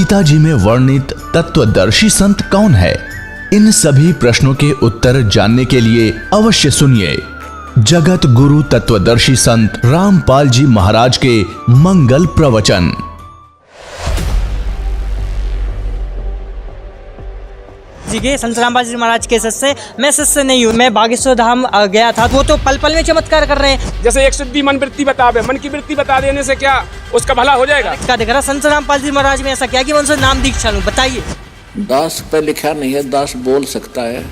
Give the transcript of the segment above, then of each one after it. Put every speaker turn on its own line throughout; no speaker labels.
गीता जी में वर्णित तत्वदर्शी संत कौन है? इन सभी प्रश्नों के उत्तर जानने के लिए अवश्य सुनिए जगत गुरु तत्वदर्शी संत रामपाल जी महाराज के मंगल प्रवचन।
संत रामपाल जी महाराज के शिष्य मैं शिष्य नहीं हूँ। मैं बागेश्वर धाम गया था, वो तो पल पल में चमत्कार कर रहे हैं।
जैसे एक सिद्धि मन वृत्ति बतावे, मन की वृत्ति बता देने से क्या उसका भला हो जाएगा?
क्या दिख रहा संत रामपाल जी महाराज में ऐसा क्या कि मैं उनसे नाम दीक्षा लूं? बताइए।
दास पे लिखा नहीं है, दास बोल सकता है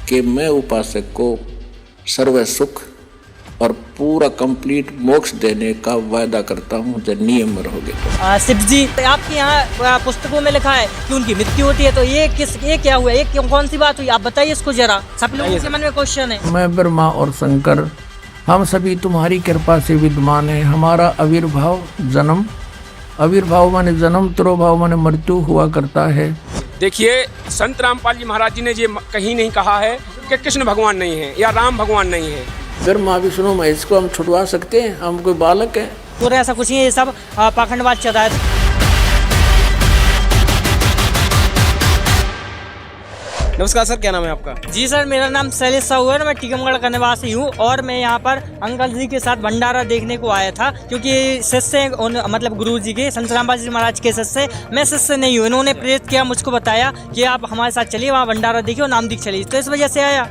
कि मैं उपासक को सर्व सुख और पूरा कंप्लीट मोक्ष देने का वायदा करता हूँ जब नियम में रहोगे तो।
शिव जी आपके यहाँ पुस्तकों में लिखा है कि उनकी मृत्यु होती है, तो ये क्या हुआ? ये कौन सी बात हुई? आप बताइए इसको जरा, सब लोगों के मन में क्वेश्चन है।
मैं ब्रह्मा और शंकर हम सभी तुम्हारी कृपा से विद्यमान है। हमारा आविर्भाव माने जन्म, तिरोभाव माने मृत्यु हुआ करता है।
देखिए संत रामपाल जी महाराज जी ने ये कहीं नहीं कहा है कि कृष्ण भगवान नहीं है या राम भगवान नहीं है।
ब्रह्मा विष्णु महेश को हम छुड़वा सकते हैं? हम कोई बालक है?
पूरा ऐसा कुछ नहीं, ये सब पाखंडवाद चल रहा है।
नमस्कार सर, क्या नाम है आपका?
जी सर, मेरा नाम शैलेश साहू है, मैं टीकमगढ़ का निवासी हूँ और मैं यहाँ पर अंकल जी के साथ भंडारा देखने को आया था, क्योंकि शिष्य मतलब गुरु जी के संत रामपाल जी महाराज के शिष्य मैं शिष्य नहीं हूँ। इन्होंने प्रेरित किया, मुझको बताया कि आप हमारे साथ चलिए, वहाँ भंडारा देखिए और नाम दीक्षा लीजिए, तो इस वजह से आया।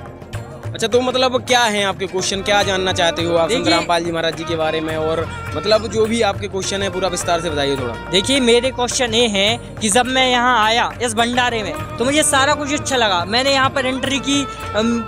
अच्छा, तो मतलब क्या है आपके क्वेश्चन, क्या जानना चाहते हो आप संत रामपाल जी महाराज जी के बारे में, और मतलब जो भी आपके क्वेश्चन है पूरा विस्तार से बताइए थोड़ा।
देखिए मेरे क्वेश्चन ये हैं कि जब मैं यहाँ आया इस भंडारे में तो मुझे सारा कुछ अच्छा लगा। मैंने यहाँ पर एंट्री की,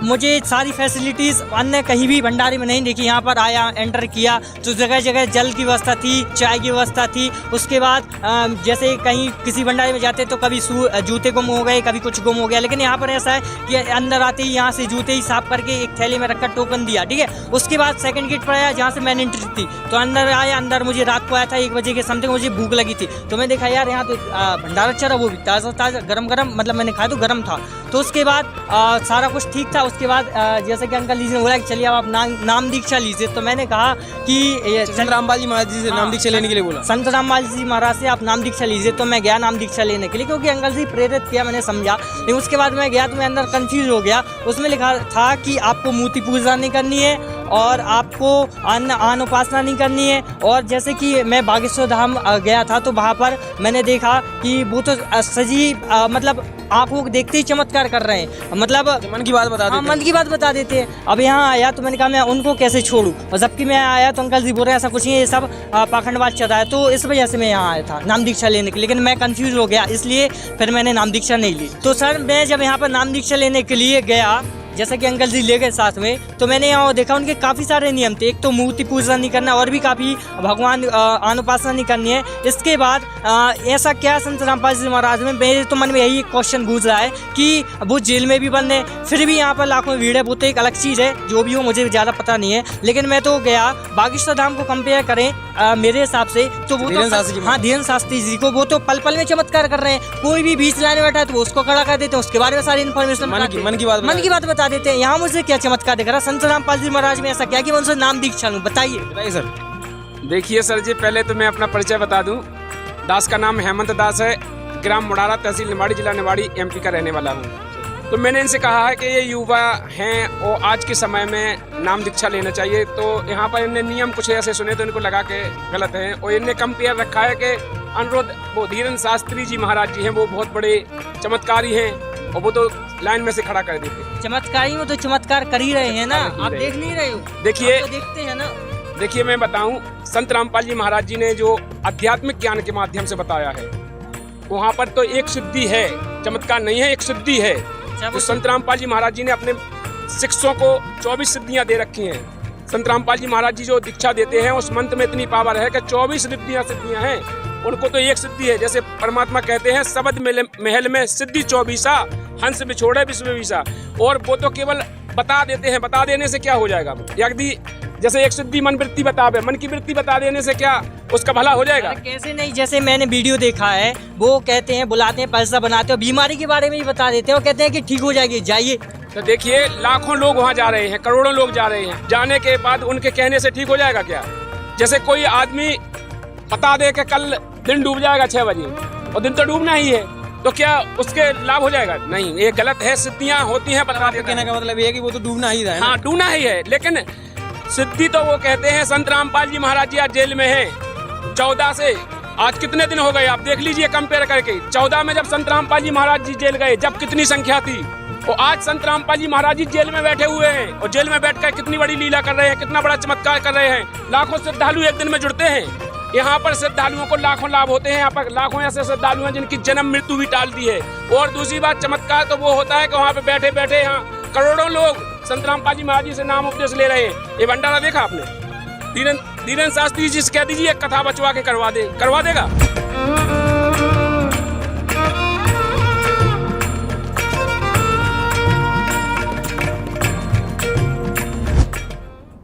मुझे सारी फैसिलिटीज अन्य कहीं भी भंडारे में नहीं देखी। यहाँ पर आया, एंटर किया तो जगह जगह जल की व्यवस्था थी, चाय की व्यवस्था थी। उसके बाद जैसे कहीं किसी भंडारे में जाते तो कभी जूते गुम हो गए, कभी कुछ गुम हो गया, लेकिन यहाँ पर ऐसा है कि अंदर आते ही यहाँ से जूते ही साफ करके एक थैली में रखकर टोकन दिया, ठीक है। उसके बाद सेकंड गेट पर आया जहाँ से मैंने एंट्री थी, तो अंदर आया। अंदर मुझे रात को आया था 1 बजे के समथिंग, मुझे भूख लगी थी, तो मैं देखा यार यहाँ तो भंडारा अच्छा रहा, वो भी ताज़ा ताज़ा गरम गरम, मतलब मैंने खाया तो गरम था। तो उसके बाद सारा कुछ ठीक था। उसके बाद जैसे कि अंकल जी ने बोला कि चलिए आप नाम दीक्षा लीजिए, तो मैंने कहा कि
संत रामपाल जी महाराज जी से नाम दीक्षा लेने के लिए बोला।
संत रामपाल जी महाराज से आप नाम दीक्षा लीजिए, तो मैं गया नाम दीक्षा लेने के लिए, क्योंकि अंकल जी प्रेरित किया, मैंने समझा। लेकिन उसके बाद मैं गया तो मैं अंदर कंफ्यूज हो गया। उसमें लिखा था कि आपको मूर्ति पूजा नहीं करनी है और आपको अन्न उपासना नहीं करनी है। और जैसे कि मैं बागेश्वर धाम गया था तो वहाँ पर मैंने देखा कि वो तो सजी मतलब आंखों को देखते ही चमत्कार कर रहे हैं, मतलब
मन की बात बता देते हैं।
मन की बात बता देते हैं। अब यहाँ आया तो मैंने कहा मैं उनको कैसे छोड़ूं, और जबकि मैं आया तो अंकल जी बोल रहे हैं ऐसा कुछ नहीं है, ये सब पाखंडवाद चल रहा है। तो इस वजह से मैं यहाँ आया था नाम दीक्षा लेने के लिए, लेकिन मैं कंफ्यूज हो गया, इसलिए फिर मैंने नाम दीक्षा नहीं ली। तो सर मैं जब यहाँ पर नाम दीक्षा लेने के लिए गया, जैसे कि अंकल जी ले गए साथ में, तो मैंने यहाँ देखा उनके काफ़ी सारे नियम थे। एक तो मूर्ति पूजा नहीं करना, और भी काफ़ी भगवान अनुपासना नहीं करनी है। इसके बाद ऐसा क्या संत रामपाल जी महाराज में, मेरे तो मन में यही क्वेश्चन गूंज रहा है कि वो जेल में भी बंद है, फिर भी यहाँ पर लाखों भीड़ है। वो तो एक अलग चीज़ है, जो भी हो मुझे ज़्यादा पता नहीं है, लेकिन मैं तो गया। बागेश्वर धाम को कंपेयर करें मेरे हिसाब से तो वो धीरेन्द्र शास्त्री जी को, वो तो पल पल में चमत्कार कर रहे हैं। कोई भी बीच लाइन में बैठा है तो उसको खड़ा कर देते हैं, उसके बारे में सारी इन्फॉर्मेशन मन की बात बता देते हैं। यहाँ मुझे क्या चमत्कार दिख रहा संत रामपाल जी महाराज में, ऐसा क्या कि मैं उनसे नाम दीक्षा लूं? बताइए
सर।
देखिए सर जी, पहले तो मैं अपना परिचय बता दूं। दास का नाम हेमंत दास है, ग्राम मुड़ारा, तहसील निवाड़ी, जिला निवाड़ी, MP का रहने वाला हूँ। तो मैंने इनसे कहा है कि ये युवा हैं और आज के समय में नाम दीक्षा लेना चाहिए। तो यहाँ पर इनने नियम कुछ ऐसे सुने तो इनको लगा के गलत है, और इनने कंपेयर रखा है कि अनुरोध वो धीरेन्द्र शास्त्री जी महाराज जी हैं, वो बहुत बड़े चमत्कारी हैं और वो तो लाइन में से खड़ा कर देते।
चमत्कारी में तो चमत्कार कर ही रहे हैं ना, आप देख नहीं रहे हो?
देखिए
तो देखते हैं ना।
देखिए मैं बताऊं, संत रामपाल जी महाराज जी ने जो आध्यात्मिक ज्ञान के माध्यम से बताया है, वहाँ पर तो एक सिद्धि है, चमत्कार नहीं है, एक सिद्धि है। तो संत रामपाल जी महाराज जी ने अपने शिष्यों को 24 सिद्धियां दे रखी हैं। संत रामपाल जी महाराज जी जो दीक्षा देते हैं उस मंत्र में इतनी पावर है कि 24 सिद्धियां हैं। उनको तो एक सिद्धि है, जैसे परमात्मा कहते हैं सबद महल में सिद्धि 24, हंस बिछोड़े विश्व विशा। और वो तो केवल बता देते हैं, बता देने से क्या हो जाएगा? यदि जैसे एक सिद्धि मन वृत्ति बतावे, मन की वृत्ति बता देने से क्या उसका भला हो जाएगा?
कैसे नहीं, जैसे मैंने वीडियो देखा है, वो कहते हैं बुलाते हैं, पैसा बनाते हैं, बीमारी के बारे में ही बता देते हैं, वो कहते हैं कि ठीक हो जाएगी, जाइए।
तो देखिए लाखों लोग वहाँ जा रहे हैं, करोड़ों लोग जा रहे हैं, जाने के बाद उनके कहने से ठीक हो जाएगा क्या? जैसे कोई आदमी बता दे कि कल दिन डूब जाएगा 6 बजे, और दिन तो डूबना ही है, तो क्या उसके लाभ हो जाएगा? नहीं, ये गलत है। सिद्धियां होती हैं, बता देते
कहने
हैं।
का मतलब ये है कि वो तो डूबना ही था, है ना?
हाँ, डूबना ही है, लेकिन सिद्धि तो वो कहते हैं। संत रामपाल जी महाराज जी आज जेल में हैं 14 से, आज कितने दिन हो गए आप देख लीजिए कंपेयर करके। 14 में जब संत रामपाल जी महाराज जी जेल गए, जब कितनी संख्या थी, और आज संत रामपाल जी महाराज जी जेल में बैठे हुए हैं, और जेल में बैठकर कितनी बड़ी लीला कर रहे हैं, कितना बड़ा चमत्कार कर रहे हैं। लाखों श्रद्धालु एक दिन में जुड़ते हैं। यहाँ पर श्रद्धालुओं को लाखों लाभ होते हैं। यहाँ पर लाखों ऐसे श्रद्धालु हैं जिनकी जन्म मृत्यु भी टाल दी है। और दूसरी बात, चमत्कार तो वो होता है कि वहाँ पे बैठे बैठे यहाँ करोड़ों लोग संत रामपाल जी महाराज जी से नाम उपदेश ले रहे हैं। ये भंडारा देखा आपने? धीरेन्द्र शास्त्री जी से कह दीजिए एक कथा बचवा के करवा देगा।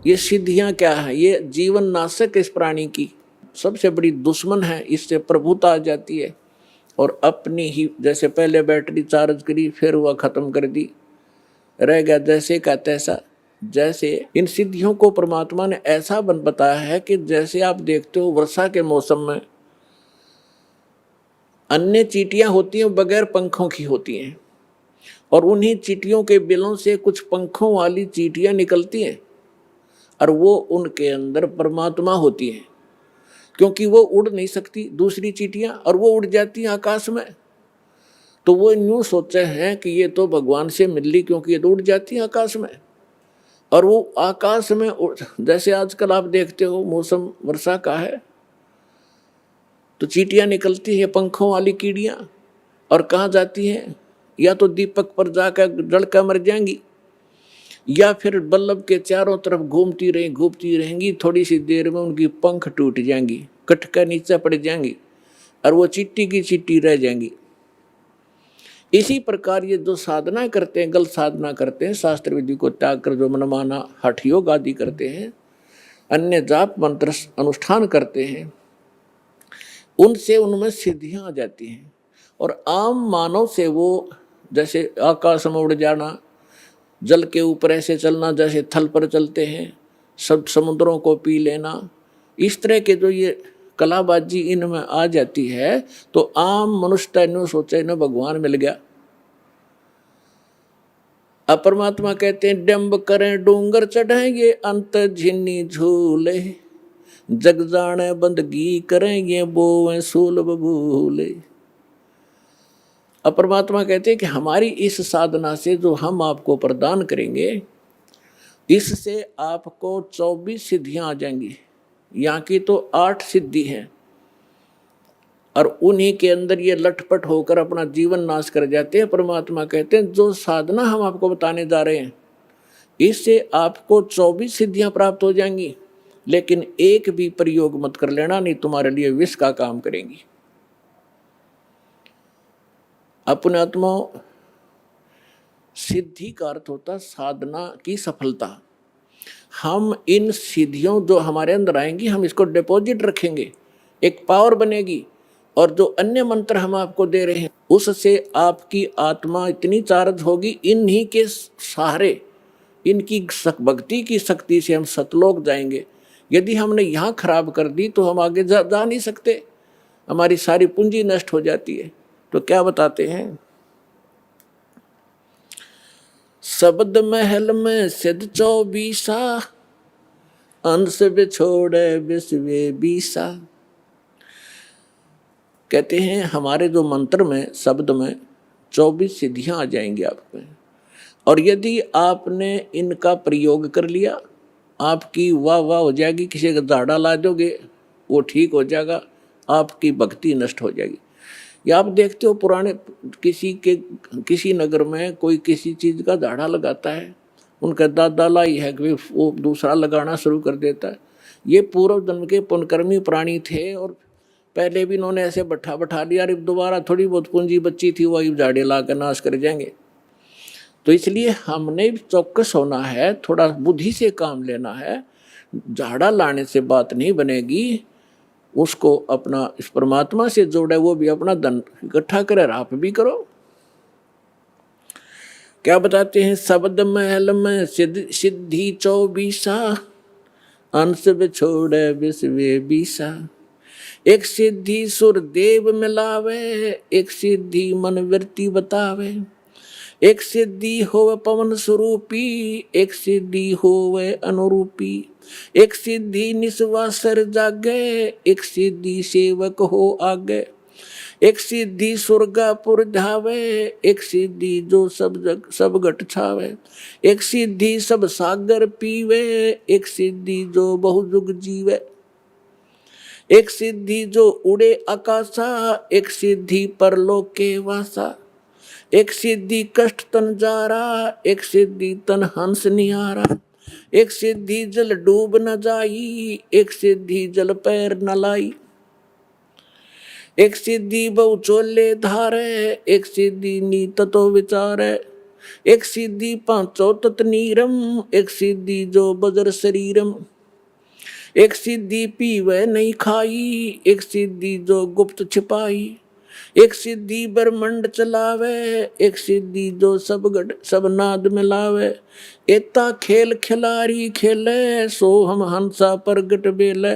ये सिद्धियां क्या है? ये जीवन नाशक इस प्राणी की सबसे बड़ी दुश्मन है। इससे प्रभुता आ जाती है और अपनी ही, जैसे पहले बैटरी चार्ज करी फिर वह खत्म कर दी, रह गया जैसे का तैसा। जैसे इन सिद्धियों को परमात्मा ने ऐसा बताया है कि जैसे आप देखते हो वर्षा के मौसम में अन्य चींटियां होती हैं बगैर पंखों की होती हैं, और उन्हीं चींटियों के बिलों से कुछ पंखों वाली चींटियां निकलती हैं, और वो उनके अंदर परमात्मा होती है, क्योंकि वो उड़ नहीं सकती दूसरी चींटियां, और वो उड़ जाती हैं आकाश में। तो वो यूं सोचे हैं कि ये तो भगवान से मिल ली, क्योंकि ये तो उड़ जाती है आकाश में। और वो आकाश में जैसे आजकल आप देखते हो मौसम वर्षा का है, तो चींटियां निकलती हैं पंखों वाली कीड़ियां, और कहाँ जाती हैं? या तो दीपक पर जाकर जलकर मर जाएंगी, या फिर बल्लभ के चारों तरफ घूमती रहेंगी। थोड़ी सी देर में उनकी पंख टूट जाएंगी, कटकर नीचे पड़ जाएंगी, और वो चिट्टी की चिट्टी रह जाएंगी। इसी प्रकार ये जो साधना करते हैं, गलत साधना करते हैं, शास्त्र विधि को त्याग कर जो मनमाना हठ योग आदि करते हैं, अन्य जाप मंत्र अनुष्ठान करते हैं, उनसे उनमें सिद्धियां आ जाती हैं। और आम मानव से वो जैसे आकाश में उड़ जाना, जल के ऊपर ऐसे चलना जैसे थल पर चलते हैं, सब समुद्रों को पी लेना, इस तरह के जो ये कलाबाजी इनमें आ जाती है, तो आम मनुष्य नो सोचे न भगवान मिल गया। अब परमात्मा कहते हैं डंब करें डूंगर चढ़ाएंगे, अंत झिन्नी झूले, जग जाने बंदगी करेंगे, बोवें सूल बबूले। अब परमात्मा कहते हैं कि हमारी इस साधना से जो हम आपको प्रदान करेंगे, इससे आपको 24 सिद्धियां आ जाएंगी। यहाँ की तो 8 सिद्धि हैं, और उन्हीं के अंदर ये लटपट होकर अपना जीवन नाश कर जाते हैं। परमात्मा कहते हैं जो साधना हम आपको बताने जा रहे हैं, इससे आपको 24 सिद्धियां प्राप्त हो जाएंगी, लेकिन एक भी प्रयोग मत कर लेना, नहीं तुम्हारे लिए विष का काम करेंगी। अपने आत्मा सिद्धि का अर्थ होता साधना की सफलता। हम इन सिद्धियों जो हमारे अंदर आएंगी, हम इसको डिपॉजिट रखेंगे, एक पावर बनेगी, और जो अन्य मंत्र हम आपको दे रहे हैं उससे आपकी आत्मा इतनी चार्ज होगी, इन्हीं के सहारे, इनकी भक्ति की शक्ति से हम सतलोक जाएंगे। यदि हमने यहाँ खराब कर दी तो हम आगे जा नहीं सकते, हमारी सारी पूंजी नष्ट हो जाती है। तो क्या बताते हैं? शब्द महल में सिद्ध 24, अंश बिछोड़े विश्वे 20। कहते हैं हमारे जो मंत्र में, शब्द में 24 सिद्धियां आ जाएंगी आप में, और यदि आपने इनका प्रयोग कर लिया, आपकी वाह वाह हो जाएगी। किसी का झाड़ा ला दोगे वो ठीक हो जाएगा, आपकी भक्ति नष्ट हो जाएगी। या आप देखते हो पुराने किसी नगर में कोई किसी चीज़ का झाड़ा लगाता है, उनका दादा लाई है कि वो दूसरा लगाना शुरू कर देता है। ये पूर्व जन्म के पुण्यकर्मी प्राणी थे, और पहले भी इन्होंने ऐसे बैठा लिया, और दोबारा थोड़ी बहुत पूंजी बची थी, वही झाड़े ला कर नाश कर जाएंगे। तो इसलिए हमने चौकस होना है, थोड़ा बुद्धि से काम लेना है। झाड़ा लाने से बात नहीं बनेगी, उसको अपना इस परमात्मा से जोड़े, वो भी अपना धन इकट्ठा करे, आप भी करो। क्या बताते हैं? शब्द महल में सिद्धि 24, अंश बिछोड़े विश्वे 20। एक सिद्धि सुर देव मिलावे, एक सिद्धि मन वृत्ति बतावे, एक सिद्धि होवे पवन स्वरूपी, एक सिद्धि होवे अनुरूपी, एक सिद्धि निस्वासर जागे, एक सिद्धि सेवक हो आगे, एक सिद्धि स्वर्गापुर धावे, एक सिद्धि जो सब जग सब घट छावे, एक सिद्धि सब सागर पीवे, एक सिद्धि जो बहुजुग जीवे, एक सिद्धि जो उड़े आकाशा, एक सिद्धि परलोक के वासा, एक सिद्धि कष्ट तन जारा, एक सिद्धि तन हंस निहारा, एक सिद्धि जल डूब न जाई, एक सिद्धि जल पैर न लाई, एक सिद्धि बहु चोले धारे, एक सिद्धि नीत तो विचारे, एक सिद्धि पांचों तत् नीरम, एक सिद्धि जो बजर शरीरम, एक सिद्धि पीवे नहीं खाई, एक सिद्धि जो गुप्त छिपाई, एक सिद्धि ब्रह्मंड चलावे, एक सिद्धि जो सब गढ़ सब नाद मिलावे, एता खेल खिलारी खेले, सो हम हंसा प्रगट बेले,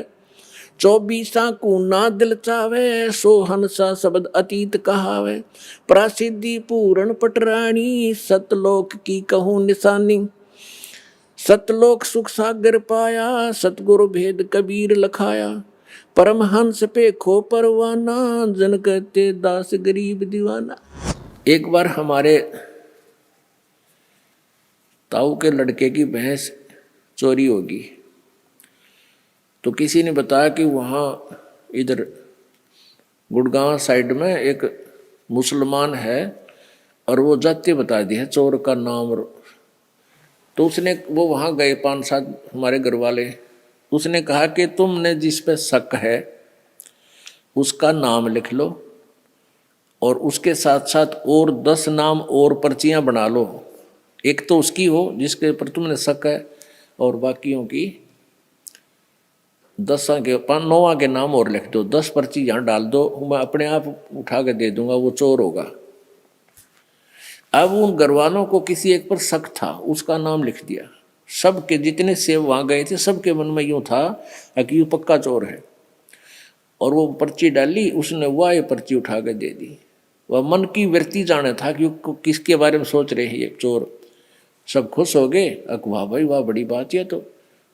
24 को ना दिल चावे, सो हंसा शब्द अतीत कहावे, प्रासिद्धि पूर्ण पटरानी, सतलोक की कहूँ निशानी, सतलोक सुख सागर पाया, सतगुरु भेद कबीर लखाया, परमहंस पे खो परवाना, जन कहते दास गरीब दीवाना। एक बार हमारे ताऊ के लड़के की भैंस चोरी होगी, तो किसी ने बताया कि वहाँ इधर गुड़गांव साइड में एक मुसलमान है और वो जाति बता दी है चोर का नाम। तो उसने वो वहाँ गए 5-7 हमारे घर वाले, उसने कहा कि तुमने जिस पे शक है उसका नाम लिख लो और उसके साथ साथ और 10 नाम और पर्चियाँ बना लो, एक तो उसकी हो जिसके ऊपर तुमने शक है और बाकियों की 10 के 9 के नाम और लिख दो, 10 पर्ची यहाँ डाल दो, मैं अपने आप उठा के दे दूंगा, वो चोर होगा। अब उन घरवालों को किसी एक पर शक था, उसका नाम लिख दिया। सबके जितने सेव वहाँ गए थे सबके मन में यूँ था कि यूँ पक्का चोर है, और वो पर्ची डाली, उसने वह पर्ची उठा के दे दी। वह मन की वृत्ति जाने था कि किसके बारे में सोच रहे हैं ये चोर। सब खुश हो गए, वाह भाई वाह, बड़ी बात है, तो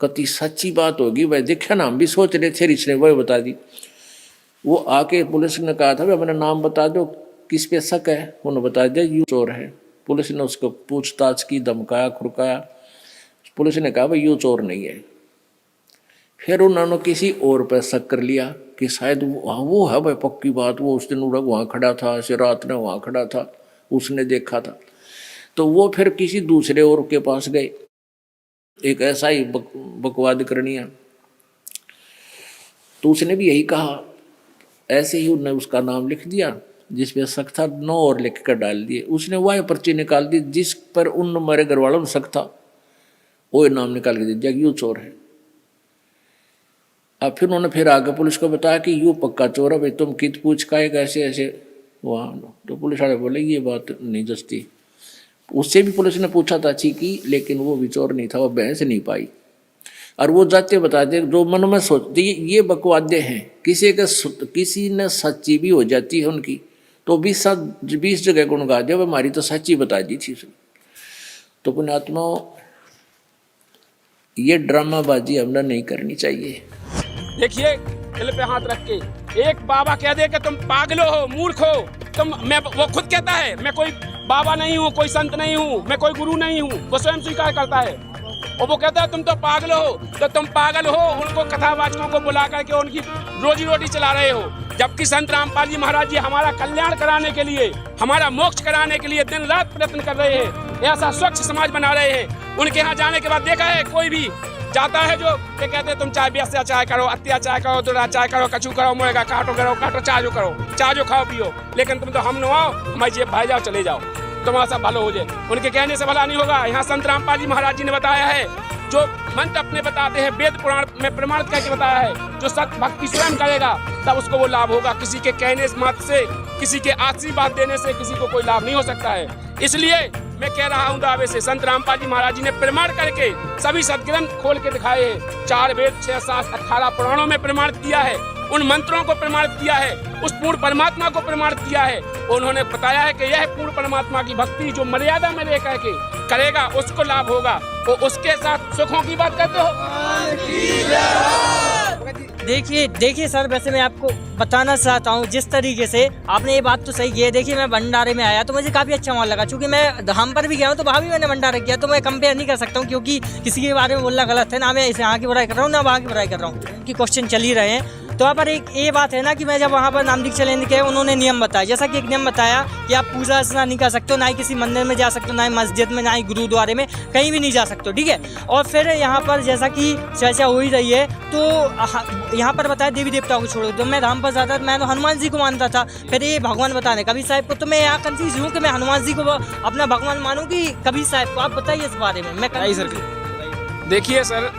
कति सच्ची बात होगी भाई, देखा ना हम भी सोच रहे थे, इसने वही बता दी। वो आके पुलिस ने कहा था भाई अपना नाम बता दो, किस पे शक है, उन्होंने बता दिया यूँ चोर है। पुलिस ने उसको पूछताछ की, धमकाया खुरकाया, पुलिस ने कहा भाई यूँ चोर नहीं है। फिर उन्होंने किसी और पर शक कर लिया कि शायद वो है भाई पक्की बात, वो उस दिन वहाँ खड़ा था, ऐसे रात में वहाँ खड़ा था, उसने देखा था। तो वो फिर किसी दूसरे और के पास गए, एक ऐसा ही बकवाद करनी है, तो उसने भी यही कहा। ऐसे ही उन्होंने उसका नाम लिख दिया, जिस पे शक था 9 और लिख कर डाल दिए। उसने वह पर्ची निकाल दी जिस पर उन हमारे घर वालों में शक था, वो नाम निकाल के दे दिया कि यूँ चोर है। अब फिर उन्होंने फिर आगे पुलिस को बताया कि यूँ पक्का चोर है भाई, तुम कित पूछ का ऐसे ऐसे वहाँ। तो पुलिस वाले बोले ये बात नहीं जस्ती। उससे भी पुलिस ने पूछा था अच्छी की, लेकिन वो भी चोर नहीं था, वो बहस नहीं पाई। और वो जाते बताते जो मन में सोचते ये बकवादे हैं, किसी ने सच्ची भी हो जाती है उनकी, तो 20 जगह गुण गा दिया, हमारी तो सच्ची बता दी थी। तो पुण्यात्मा, ये ड्रामाबाजी हमने नहीं करनी चाहिए।
देखिए दिल पे हाथ रख के एक बाबा कह दे कि तुम पागलो हो, मूर्ख हो, वो खुद कहता है मैं कोई बाबा नहीं हूँ, कोई संत नहीं हूँ, मैं कोई गुरु नहीं हूँ, वो स्वयं स्वीकार करता है। और वो कहता है तुम तो पागल हो, तो तुम पागल हो उनको कथावाचकों को बुला करके उनकी रोजी रोटी चला रहे हो, जबकि संत रामपाल जी महाराज जी हमारा कल्याण कराने के लिए, हमारा मोक्ष कराने के लिए दिन रात प्रयत्न कर रहे हैं, ऐसा स्वच्छ समाज बना रहे हैं। उनके यहाँ जाने के बाद देखा है कोई भी जाता है जो ये कहते हैं तुम चाहे अत्याचार करो, अत्याचार करो, दुराचार करो, कछु करो, मुर्गा काटो चार्जो करो, चार्जो खाओ पियो, लेकिन तुम तो हम न आओ, हमारी जेब भाई जाओ, चले जाओ, तुम्हारा सब भलो हो जाए। उनके कहने से भला नहीं होगा। यहाँ संत रामपाल जी महाराज जी ने बताया है, जो मंत्र अपने बताते हैं, वेद पुराण में प्रमाणित करके बताया है, जो सत भक्ति स्वयं करेगा तब उसको वो लाभ होगा। किसी के कहने मात्र से, किसी के आशीर्वाद देने से किसी को कोई लाभ नहीं हो सकता है। इसलिए मैं कह रहा हूँ दावे से, संत रामपाल जी महाराज जी ने प्रमाण करके सभी सदग्रंथ खोल के दिखाए हैं। 4 वेद 6 शास्त्र 18 पुराणों में प्रमाणित किया है, उन मंत्रों को प्रमाणित किया है, उस पूर्ण परमात्मा को प्रमाणित किया है। उन्होंने बताया है कि यह पूर्ण परमात्मा की भक्ति जो मर्यादा में रह करके करेगा उसको लाभ होगा। तो उसके साथ सुखों की बात करते हो।
देखिए सर, वैसे मैं आपको बताना चाहता हूँ, जिस तरीके से आपने ये बात तो सही की है। देखिए मैं भंडारे में आया तो मुझे काफ़ी अच्छा माहौल लगा, क्योंकि मैं धाम पर भी गया हूँ तो वहाँ भी मैंने भंडारा किया, तो मैं कंपेयर नहीं कर सकता हूँ, क्योंकि किसी के बारे में बोलना गलत है। ना मैं इसे यहाँ की बुराई कर रहा हूँ, ना वहाँ की बुराई कर रहा हूँ, कि क्वेश्चन चल ही रहे हैं। तो वहाँ पर एक ये बात है ना कि मैं जब वहाँ पर नाम दीक्षा लेने के उन्होंने नियम बताया, जैसा कि एक नियम बताया कि आप पूजा अर्चना नहीं कर सकते हो, ना ही किसी मंदिर में जा सकते हो, ना ही मस्जिद में, ना ही गुरुद्वारे में, कहीं भी नहीं जा सकते हो, ठीक है। और फिर यहाँ पर जैसा कि चर्चा हो ही रही है, तो यहाँ पर बताया देवी देवताओं को छोड़ो। तो मैं धाम पर जाता मैं तो हनुमान जी को मानता था, फिर ये भगवान बताने कबीर साहब को, तो मैं यहाँ कंफ्यूज हूँ कि मैं हनुमान जी को अपना भगवान मानूँ कि कबीर साहब को। आप बताइए इस बारे में। मैं
सर
देखिए सर,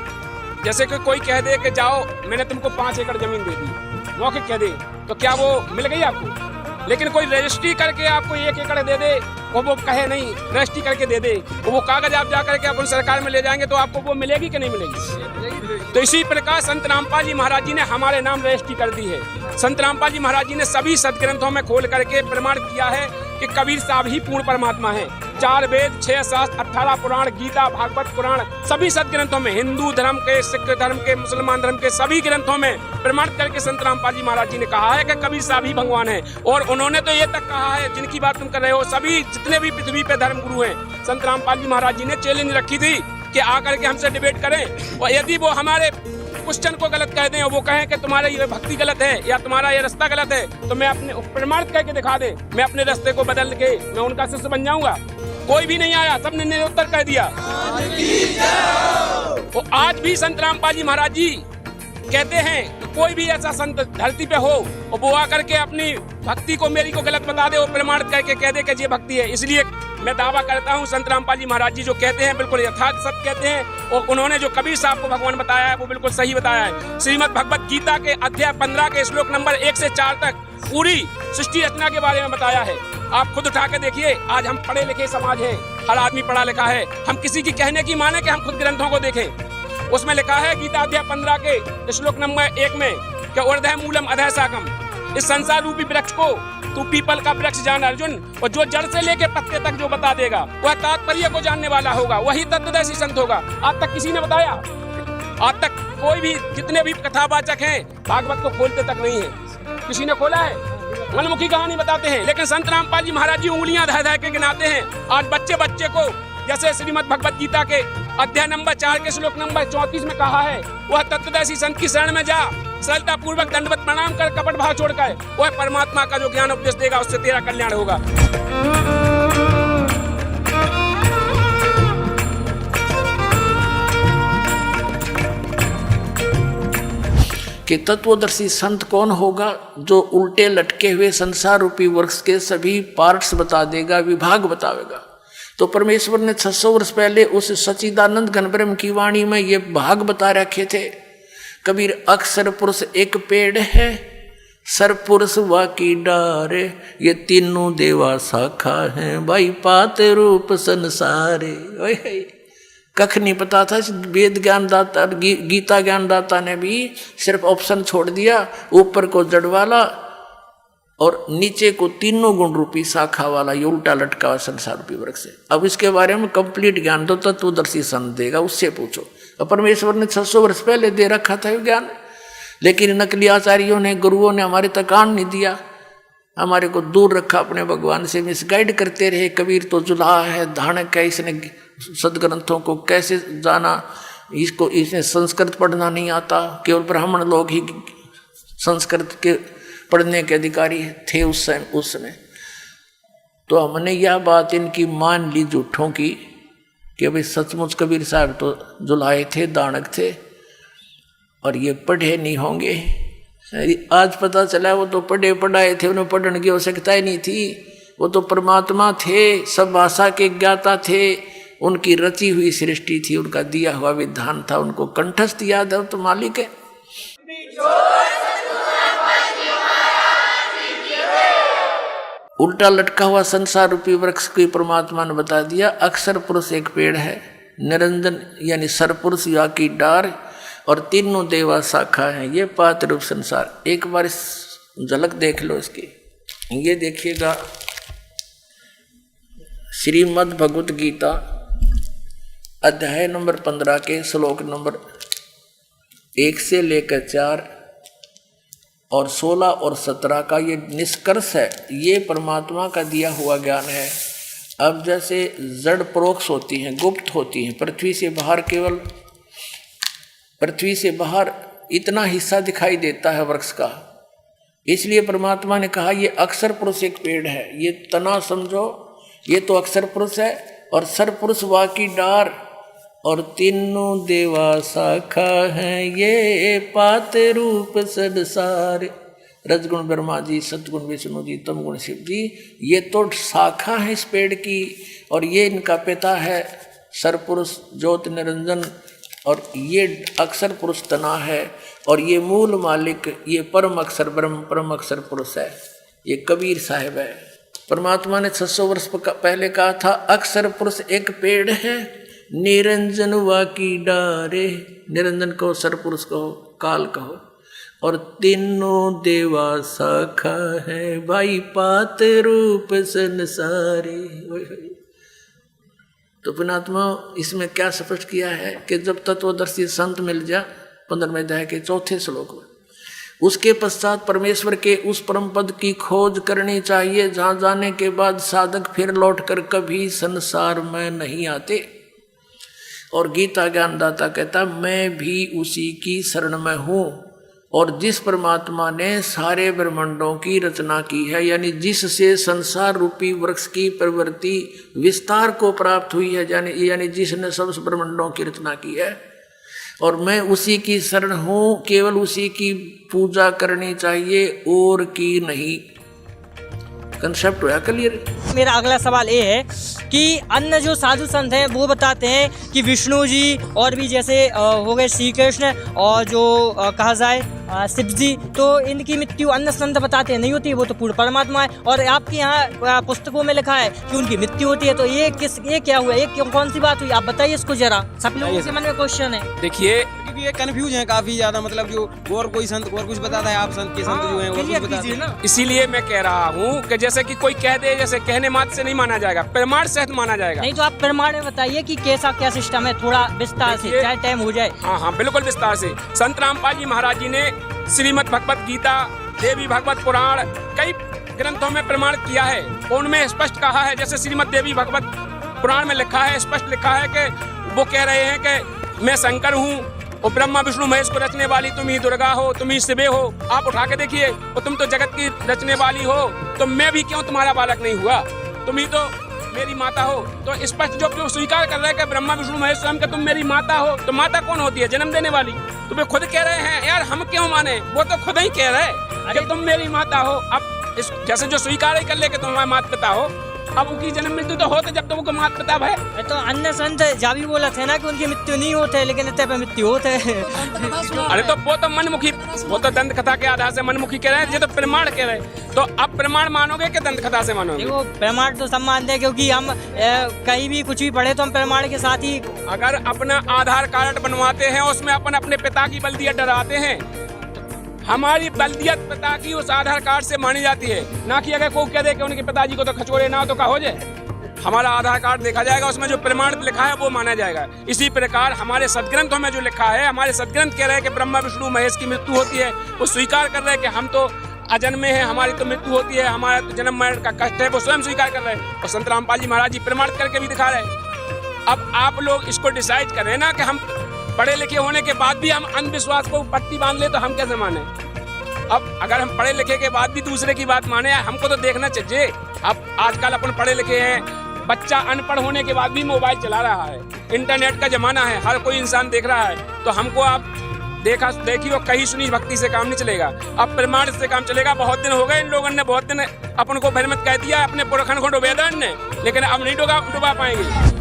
जैसे कि कोई कह दे कि जाओ मैंने तुमको 5 एकड़ जमीन दे दी, मौखिक कह दे, तो क्या वो मिल गई आपको? लेकिन कोई रजिस्ट्री करके आपको 1 एकड़ दे दे, वो कहे नहीं रजिस्ट्री करके दे दे, वो कागज आप जा करके अपन सरकार में ले जाएंगे तो आपको वो मिलेगी कि नहीं मिलेगी? तो इसी प्रकार संत रामपाल जी महाराज जी ने हमारे नाम रजिस्ट्री कर दी है। संत रामपाल जी महाराज जी ने सभी सदग्रंथों में खोल करके प्रमाण किया है कि कबीर साहब ही पूर्ण परमात्मा है। 4 वेद, 6 शास्त्र, 18 पुराण, गीता, भागवत पुराण, सभी सदग्रंथों में, हिंदू धर्म के, सिख धर्म के, मुसलमान धर्म के सभी ग्रंथों में प्रमाणित करके संत रामपाल जी महाराज जी ने कहा है कि कबीर साहब ही भगवान है। और उन्होंने तो ये तक कहा है, जिनकी बात तुम कर रहे हो, सभी जितने भी पृथ्वी पे धर्म गुरु हैं, संत रामपाल जी महाराज जी ने चैलेंज रखी थी कि आकर के हमसे डिबेट करें, और यदि वो हमारे क्वेश्चन को गलत कह दें और वो कहें कि तुम्हारा ये भक्ति गलत है या तुम्हारा ये रास्ता गलत है, तो मैं अपने प्रमाणित करके दिखा दे, मैं अपने रास्ते को बदल के मैं उनका शिष्य बन जाऊंगा। कोई भी नहीं आया, सबने निरुत्तर कह दिया। तो आज भी संत रामपाल जी महाराज जी कहते हैं कि कोई भी ऐसा संत धरती पे हो और वो आकर के अपनी भक्ति को मेरी को गलत बता दे और प्रमाणित करके कह दे कि ये भक्ति है। इसलिए मैं दावा करता हूँ संत रामपाल जी महाराज जी जो कहते हैं बिल्कुल यथार्थ सत्य कहते हैं, और उन्होंने जो कबीर साहब को भगवान बताया है वो बिल्कुल सही बताया है। श्रीमद् भगवत गीता के अध्याय 15 के श्लोक नंबर 1 से 4 तक पूरी सृष्टि रचना के बारे में बताया है। आप खुद उठा के देखिए, आज हम पढ़े लिखे समाज हैं, हर आदमी पढ़ा लिखा है, हम किसी की कहने की माने कि हम खुद ग्रंथों को देखें। उसमें लिखा है गीता अध्याय 15 के श्लोक नंबर 1 में कि ऊर्ध्व मूलम अधः शाखम, इस संसार रूपी वृक्ष को तू पीपल का वृक्ष जान अर्जुन, और जो जड़ से लेके पत्ते तक जो बता देगा वह तात्पर्य को जानने वाला होगा, वही तत्वदर्शी संत होगा। आज तक किसी ने बताया? आज तक कोई भी, जितने भी कथावाचक हैं, भागवत को खोलते तक नहीं है, किसी ने खोला है? मनमुखी कहानी बताते हैं। लेकिन संत रामपाल जी महाराज जी उंगलियां धर धर के गिनाते हैं। आज बच्चे बच्चे को, जैसे श्रीमद् भगवत गीता के अध्याय नंबर 4 के श्लोक नंबर 34 में कहा है, वह तत्वदर्शी संत की शरण में जा, सरलता पूर्वक दंडवत प्रणाम कर, कपट भाव छोड़कर, वह परमात्मा का जो ज्ञान उपदेश देगा उससे तेरा कल्याण होगा।
कि तत्वदर्शी संत कौन होगा? जो उल्टे लटके हुए संसार रूपी वृक्ष के सभी पार्ट्स बता देगा, विभाग बतावेगा। तो परमेश्वर ने 600 वर्ष पहले उस सच्चिदानंद घनब्रह्म की वाणी में ये भाग बता रखे थे। कबीर अक्षर पुरुष एक पेड़ है, सर पुरुष वाकी डार, ये तीनों देवा शाखा है, भाई पात रूप संसारे। कख नहीं पता था। वेद ज्ञानदाता, गीता ज्ञानदाता ने भी सिर्फ ऑप्शन छोड़ दिया, ऊपर को जड़ वाला और नीचे को तीनों गुण रूपी शाखा वाला, ये उल्टा लटका हुआ संसार रूपी वृक्ष से। अब इसके बारे में कंप्लीट ज्ञान तो तत्वदर्शी संत देगा, उससे पूछो। अब परमेश्वर ने 600 वर्ष पहले दे रखा था ये ज्ञान, लेकिन नकली आचार्यों ने, गुरुओं ने हमारे तक कान नहीं दिया, हमारे को दूर रखा अपने भगवान से, मिसगाइड करते रहे। कबीर तो जुल्हा है, धानक है, इसने सदग्रंथों को कैसे जाना, इसको इसने संस्कृत पढ़ना नहीं आता, केवल ब्राह्मण लोग ही संस्कृत के पढ़ने के अधिकारी थे उस समय। तो हमने यह बात इनकी मान ली झूठों की कि भाई सचमुच कबीर साहब तो जुलाए थे, दानक थे और ये पढ़े नहीं होंगे। आज पता चला वो तो पढ़े पढ़ाए थे, उन्हें पढ़ने की आवश्यकता ही नहीं थी। वो तो परमात्मा थे, सब भाषा के ज्ञाता थे, उनकी रची हुई सृष्टि थी, उनका दिया हुआ विधान था, उनको कंठस्थ याद है तो मालिक है। उल्टा लटका हुआ संसार रूपी वृक्ष को परमात्मा ने बता दिया। अक्षर पुरुष एक पेड़ है, निरंजन यानी सरपुरुष या की डार, और तीनों देवा शाखा हैं, ये पात रूप संसार। एक बार इस झलक देख लो इसकी। ये देखिएगा श्रीमद् भगवत गीता अध्याय नंबर 15 के श्लोक नंबर 1 से लेकर 4 और 16 और 17 का ये निष्कर्ष है। ये परमात्मा का दिया हुआ ज्ञान है। अब जैसे जड़ परोक्ष होती हैं, गुप्त होती हैं, पृथ्वी से बाहर केवल पृथ्वी से बाहर इतना हिस्सा दिखाई देता है वृक्ष का, इसलिए परमात्मा ने कहा ये अक्षर पुरुष एक पेड़ है। ये तना समझो, ये तो अक्षर पुरुष है, और सर पुरुष वा की डार, और तीनों देवा शाखा हैं, ये पात रूप संसार। रजगुण ब्रह्मा जी, सतगुण विष्णु जी, तमगुण शिव जी, ये तो शाखा है इस पेड़ की, और ये इनका पिता है सरपुरुष ज्योति निरंजन, और ये अक्षर पुरुष तना है, और ये मूल मालिक ये परम अक्षर ब्रह्म परम अक्षर पुरुष है। ये कबीर साहिब है। परमात्मा ने 600 वर्ष पहले कहा था अक्षर पुरुष एक पेड़ है, निरंजन वा की डारे। निरंजन कहो, सरपुरुष कहो, काल कहो, और तीनों देवा शाखा है, भाई पात रूप संसारे। तो पुणात्मा इसमें क्या स्पष्ट किया है कि जब तत्वदर्शी संत मिल जा 15वें अध्याय के 4थे श्लोक में, उसके पश्चात परमेश्वर के उस परम पद की खोज करनी चाहिए जहाँ जाने के बाद साधक फिर लौटकर कभी संसार में नहीं आते। और गीता ज्ञानदाता कहता मैं भी उसी की शरण में हूँ, और जिस परमात्मा ने सारे ब्रह्मांडों की रचना की है, यानी जिससे संसार रूपी वृक्ष की प्रवृत्ति विस्तार को प्राप्त हुई है, यानी जिसने सब ब्रह्मांडों की रचना की है, और मैं उसी की शरण हूँ, केवल उसी की पूजा करनी चाहिए और की नहीं। कंसेप्ट हुआ क्लियर।
मेरा अगला सवाल ये है कि अन्य जो साधु संत हैं वो बताते हैं कि विष्णु जी और भी जैसे हो गए श्री कृष्ण, और जो कहा जाए शिव जी, तो इनकी मृत्यु अन्य संत बताते हैं नहीं होती, वो तो पूर्ण परमात्मा है। और आपके यहाँ पुस्तकों में लिखा है कि उनकी मृत्यु होती है, तो ये क्या हुआ, ये कौन सी बात हुई, आप बताइए इसको जरा, सब लोगों के मन में क्वेश्चन है।
देखिए
क्योंकि ये कंफ्यूज है काफी ज्यादा, मतलब जो और कोई संत और कुछ बताता है, आप संत के संत जो हैं और कुछ बताते हैं ना।
इसीलिए मैं कह रहा हूँ कि जैसे कि कोई कह दे, जैसे कहने मात्र से नहीं माना जाएगा, प्रमाण सहित माना जाएगा।
नहीं तो आप प्रमाण में बताइए कि कैसा क्या सिस्टम है, थोड़ा विस्तार से, चाहे टाइम हो जाए।
हाँ बिल्कुल विस्तार से। संत रामपाल जी महाराज जी ने श्रीमद् भगवत गीता, देवी भागवत पुराण, कई ग्रंथों में प्रमाण किया है। उनमें स्पष्ट कहा है, जैसे श्रीमद् देवी भागवत पुराण में लिखा है, स्पष्ट लिखा है कि वो कह रहे हैं कि मैं शंकर हूँ, और ब्रह्मा विष्णु महेश को रचने वाली तुम ही दुर्गा हो, तुम ही शिवे हो। आप उठा के देखिए, और तुम तो जगत की रचने वाली हो, तो मैं भी क्यों तुम्हारा बालक नहीं हुआ, तुम ही तो मेरी माता हो। तो स्पष्ट जो स्वीकार कर रहे हैं कि ब्रह्मा विष्णु महेश स्वयं कि तुम मेरी माता हो, तो माता कौन होती है, जन्म देने वाली। तो वे खुद कह रहे हैं, यार हम क्यों माने, वो तो खुद ही कह रहे हैं कि तुम मेरी माता हो। अब इस जैसे जो स्वीकार ही कर ले कि तुम हमारे माता पिता हो, अब उनकी जन्म मृत्यु तो होते जब तक वो माता पिता है।
तो अन्य संत जा भी बोला थे ना कि उनकी मृत्यु नहीं होते, लेकिन इतने पे मृत्यु होते।
अरे तो वो तो मनमुखी, वो तो दंत कथा के आधार से मनमुखी कह रहे हैं, ये तो प्रमाण कह रहे हैं। तो अब प्रमाण मानोगे कि दंत कथा से मानोगे?
देखो प्रमाण तो सब मानते हैं, क्योंकि हम कहीं भी कुछ भी पढ़े तो हम प्रमाण के साथ ही।
अगर अपना आधार कार्ड बनवाते हैं, उसमें अपन अपने पिता की बल्दियत डराते हैं, हमारी बल्दियत पिता की उस आधार कार्ड से मानी जाती है, ना कि अगर कोई कह दे कि उनके पिताजी को तो खचोड़े ना तो क्या हो जाए। हमारा आधार कार्ड देखा जाएगा, उसमें जो प्रमाण लिखा है वो माना जाएगा। इसी प्रकार हमारे सदग्रंथों में जो लिखा है, हमारे सदग्रंथ कह रहे हैं कि ब्रह्मा विष्णु महेश की मृत्यु होती है, वो स्वीकार कर रहे हैं कि हम तो अजन्मे हैं, हमारी तो मृत्यु होती है, हमारा तो जन्म मरण का कष्ट है, वो स्वयं स्वीकार कर रहे हैं। और संत रामपाल जी महाराज जी प्रमाणित करके भी दिखा रहे हैं। अब आप लोग इसको डिसाइड करें ना कि हम पढ़े लिखे होने के बाद भी हम अंधविश्वास को पट्टी बांध ले, तो हम कैसे माने। अब अगर हम पढ़े लिखे के बाद भी दूसरे की बात माने, हमको तो देखना चाहिए। अब आजकल अपन पढ़े लिखे हैं, बच्चा अनपढ़ होने के बाद भी मोबाइल चला रहा है, इंटरनेट का जमाना है, हर कोई इंसान देख रहा है, तो हमको आप देखी और कहीं सुनी भक्ति से काम नहीं चलेगा, अब प्रमाण से काम चलेगा। बहुत दिन हो गए इन लोगों ने, बहुत दिन अपन को भ्रमित कह दिया अपने पुरखन को डुबेदन ने, लेकिन अब नहीं डुबा पाएंगे।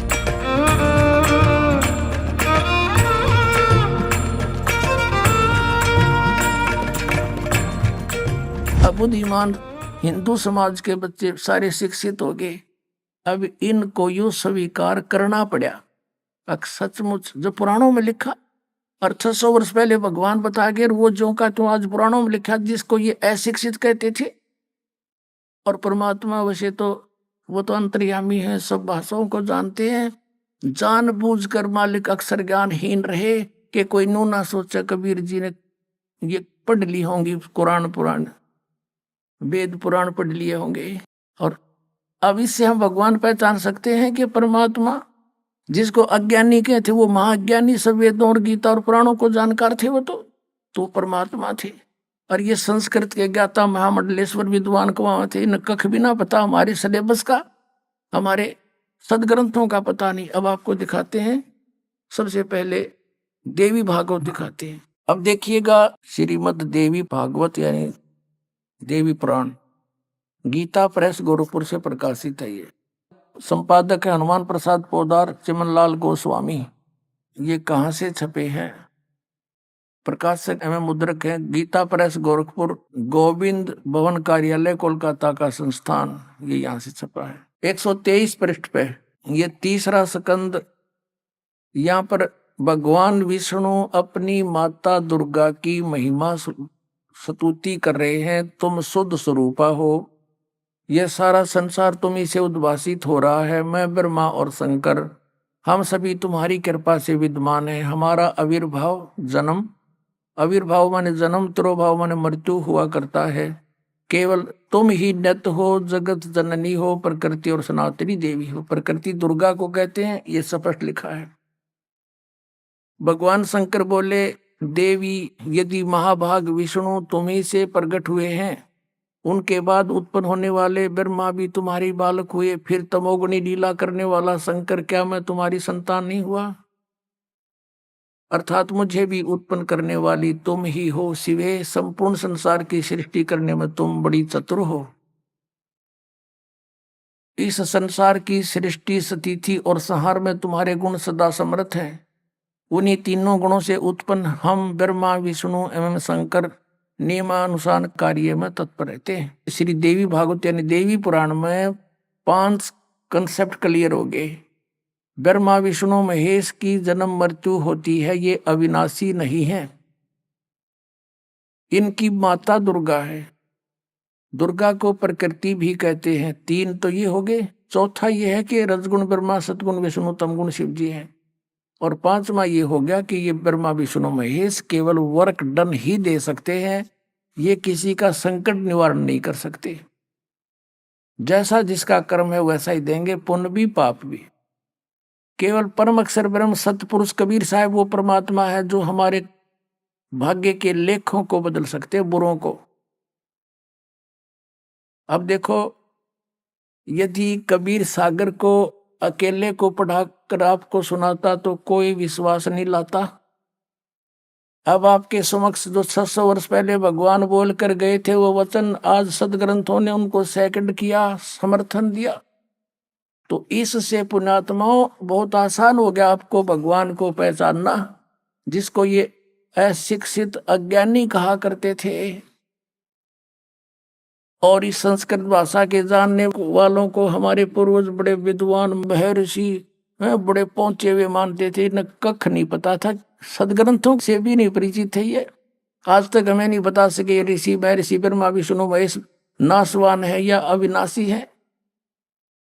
अब बुद्धिमान हिंदू समाज के बच्चे सारे शिक्षित हो गए, अब इनको यूं स्वीकार करना पड़ा। सचमुच जो पुराणों में लिखा और 600 वर्ष पहले भगवान बता गए, वो जो का तो आज पुराणों में लिखा, जिसको ये अशिक्षित कहते थे। और परमात्मा वैसे तो वो तो अंतर्यामी है, सब भाषाओं को जानते हैं। जानबूझकर मालिक अक्सर ज्ञानहीन रहे कि कोई नू ना सोचा कबीर जी ने ये पढ़ ली होंगी, कुरान पुराण वेद पुराण पढ़ लिए होंगे। और अब इससे हम भगवान पहचान सकते हैं कि परमात्मा जिसको अज्ञानी कहते वो महाज्ञानी, सब वेदों और गीता और पुराणों को जानकार थे, वो तो परमात्मा थे। और ये संस्कृत के ज्ञाता महामंडलेश्वर विद्वान को थे, न कख भी ना पता हमारे सिलेबस का, हमारे सदग्रंथों का पता नहीं। अब आपको दिखाते हैं, सबसे पहले देवी भागवत दिखाते हैं। अब देखिएगा, श्रीमद् देवी भागवत यानी देवी पुराण, गीता प्रेस गोरखपुर से प्रकाशित है। ये संपादक है हनुमान प्रसाद पोदार, चिमनलाल गोस्वामी। ये कहाँ से छपे हैं? प्रकाशक एवं मुद्रक है गीता प्रेस गोरखपुर, गोविंद भवन कार्यालय कोलकाता का संस्थान। ये यहाँ से छपा है। 123 पृष्ठ पे ये तीसरा स्कंद। यहाँ पर भगवान विष्णु अपनी माता दुर्गा की महिमा स्तुति कर रहे हैं। तुम शुद्ध स्वरूपा हो, यह सारा संसार तुम्ही से उद्भासित हो रहा है। मैं ब्रह्मा और शंकर, हम सभी तुम्हारी कृपा से विद्यमान है। हमारा आविर्भाव जन्म, आविर्भाव माने जन्म, तिरोभाव माने मृत्यु हुआ करता है। केवल तुम ही नित्य हो, जगत जननी हो, प्रकृति और सनातनी देवी हो। प्रकृति दुर्गा को कहते हैं, ये स्पष्ट लिखा है। भगवान शंकर बोले, देवी यदि महाभाग विष्णु तुम्ही से प्रकट हुए हैं, उनके बाद उत्पन्न होने वाले ब्रह्मा भी तुम्हारी बालक हुए, फिर तमोगुणी लीला करने वाला शंकर, क्या मैं तुम्हारी संतान नहीं हुआ? अर्थात मुझे भी उत्पन्न करने वाली तुम ही हो शिवे। संपूर्ण संसार की सृष्टि करने में तुम बड़ी चतुर हो। इस संसार की सृष्टि, स्थिति और संहार में तुम्हारे गुण सदा समर्थ हैं। उन्हीं तीनों गुणों से उत्पन्न हम ब्रह्मा विष्णु एवं शंकर नियमानुसार कार्य में तत्पर रहते हैं। श्री देवी भागवत यानी देवी पुराण में 5 कंसेप्ट क्लियर हो गए। ब्रह्मा विष्णु महेश की जन्म मृत्यु होती है, ये अविनाशी नहीं है। इनकी माता दुर्गा है। दुर्गा को प्रकृति भी कहते हैं। 3 तो ये हो गए। चौथा ये है कि रजगुण ब्रह्मा, सतगुण विष्णु, तमगुण शिव जी हैं। और 5वां ये हो गया कि ये ब्रह्मा विष्णु महेश केवल वर्क डन ही दे सकते हैं, ये किसी का संकट निवारण नहीं कर सकते। जैसा जिसका कर्म है वैसा ही देंगे, पुण्य भी पाप भी। केवल परम अक्षर ब्रह्म सतपुरुष कबीर साहब वो परमात्मा है जो हमारे भाग्य के लेखों को बदल सकते हैं, बुरों को। अब देखो, यदि कबीर सागर को अकेले को पढ़ाकर आपको सुनाता तो कोई विश्वास नहीं लाता। अब आपके समक्ष जो 600 वर्ष पहले भगवान बोल कर गए थे वो वचन, आज सदग्रंथों ने उनको सेकंड किया, समर्थन दिया। तो इससे पुण्यात्माओं बहुत आसान हो गया आपको भगवान को पहचानना, जिसको ये अशिक्षित अज्ञानी कहा करते थे। और इस संस्कृत भाषा के जानने वालों को हमारे पूर्वज बड़े विद्वान महर्षि बड़े पहुंचे हुए मानते थे। न कख नहीं पता था, सदग्रंथों से भी नहीं परिचित थे। ये आज तक हमें नहीं बता सके ऋषि महर्षि ब्रह्मा विष्णु महेश नाशवान है या अविनाशी है।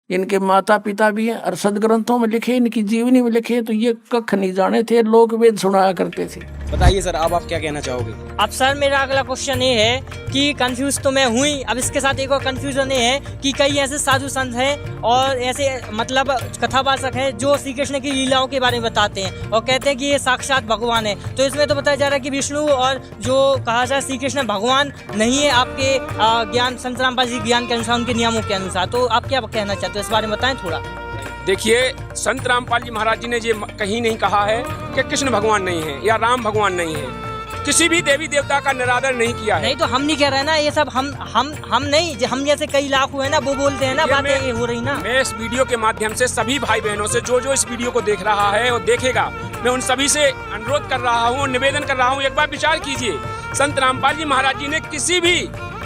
इनके माता पिता भी हैं और सदग्रंथों में लिखे, इनकी जीवनी में लिखे, तो ये कख नहीं जाने थे, लोक वेद सुनाया करते थे।
बताइए सर, अब आप क्या कहना चाहोगे?
अब सर मेरा अगला क्वेश्चन ये है कि कंफ्यूज तो मैं हुई, अब इसके साथ एक और कंफ्यूजन ये है कि कई ऐसे साधु संत हैं और ऐसे मतलब कथावाचक हैं जो श्री कृष्ण की लीलाओं के बारे में बताते हैं और कहते हैं कि ये साक्षात भगवान है। तो इसमें तो बताया जा रहा है कि विष्णु और जो कहा जाए श्री कृष्ण भगवान नहीं है आपके ज्ञान, संत रामपाल जी ज्ञान के अनुसार, उनके नियमों के अनुसार। तो आप क्या कहना चाहते हो, इस बारे में बताएं थोड़ा।
देखिए, संत रामपाल जी महाराज जी ने ये कहीं नहीं कहा है कि कृष्ण भगवान नहीं है या राम भगवान नहीं है। किसी भी देवी देवता का निरादर नहीं किया है।
नहीं तो हम नहीं कह रहे ना, ये सब हम नहीं, हम जैसे कई लाख हुए ना वो बोलते हैं ना, बातें ये हो रही ना।
मैं इस वीडियो के माध्यम से सभी भाई बहनों से, जो जो इस वीडियो को देख रहा है और देखेगा, मैं उन सभी से अनुरोध कर रहा हूँ, निवेदन कर रहा हूँ, एक बार विचार कीजिए। संत रामपाल जी महाराज जी ने किसी भी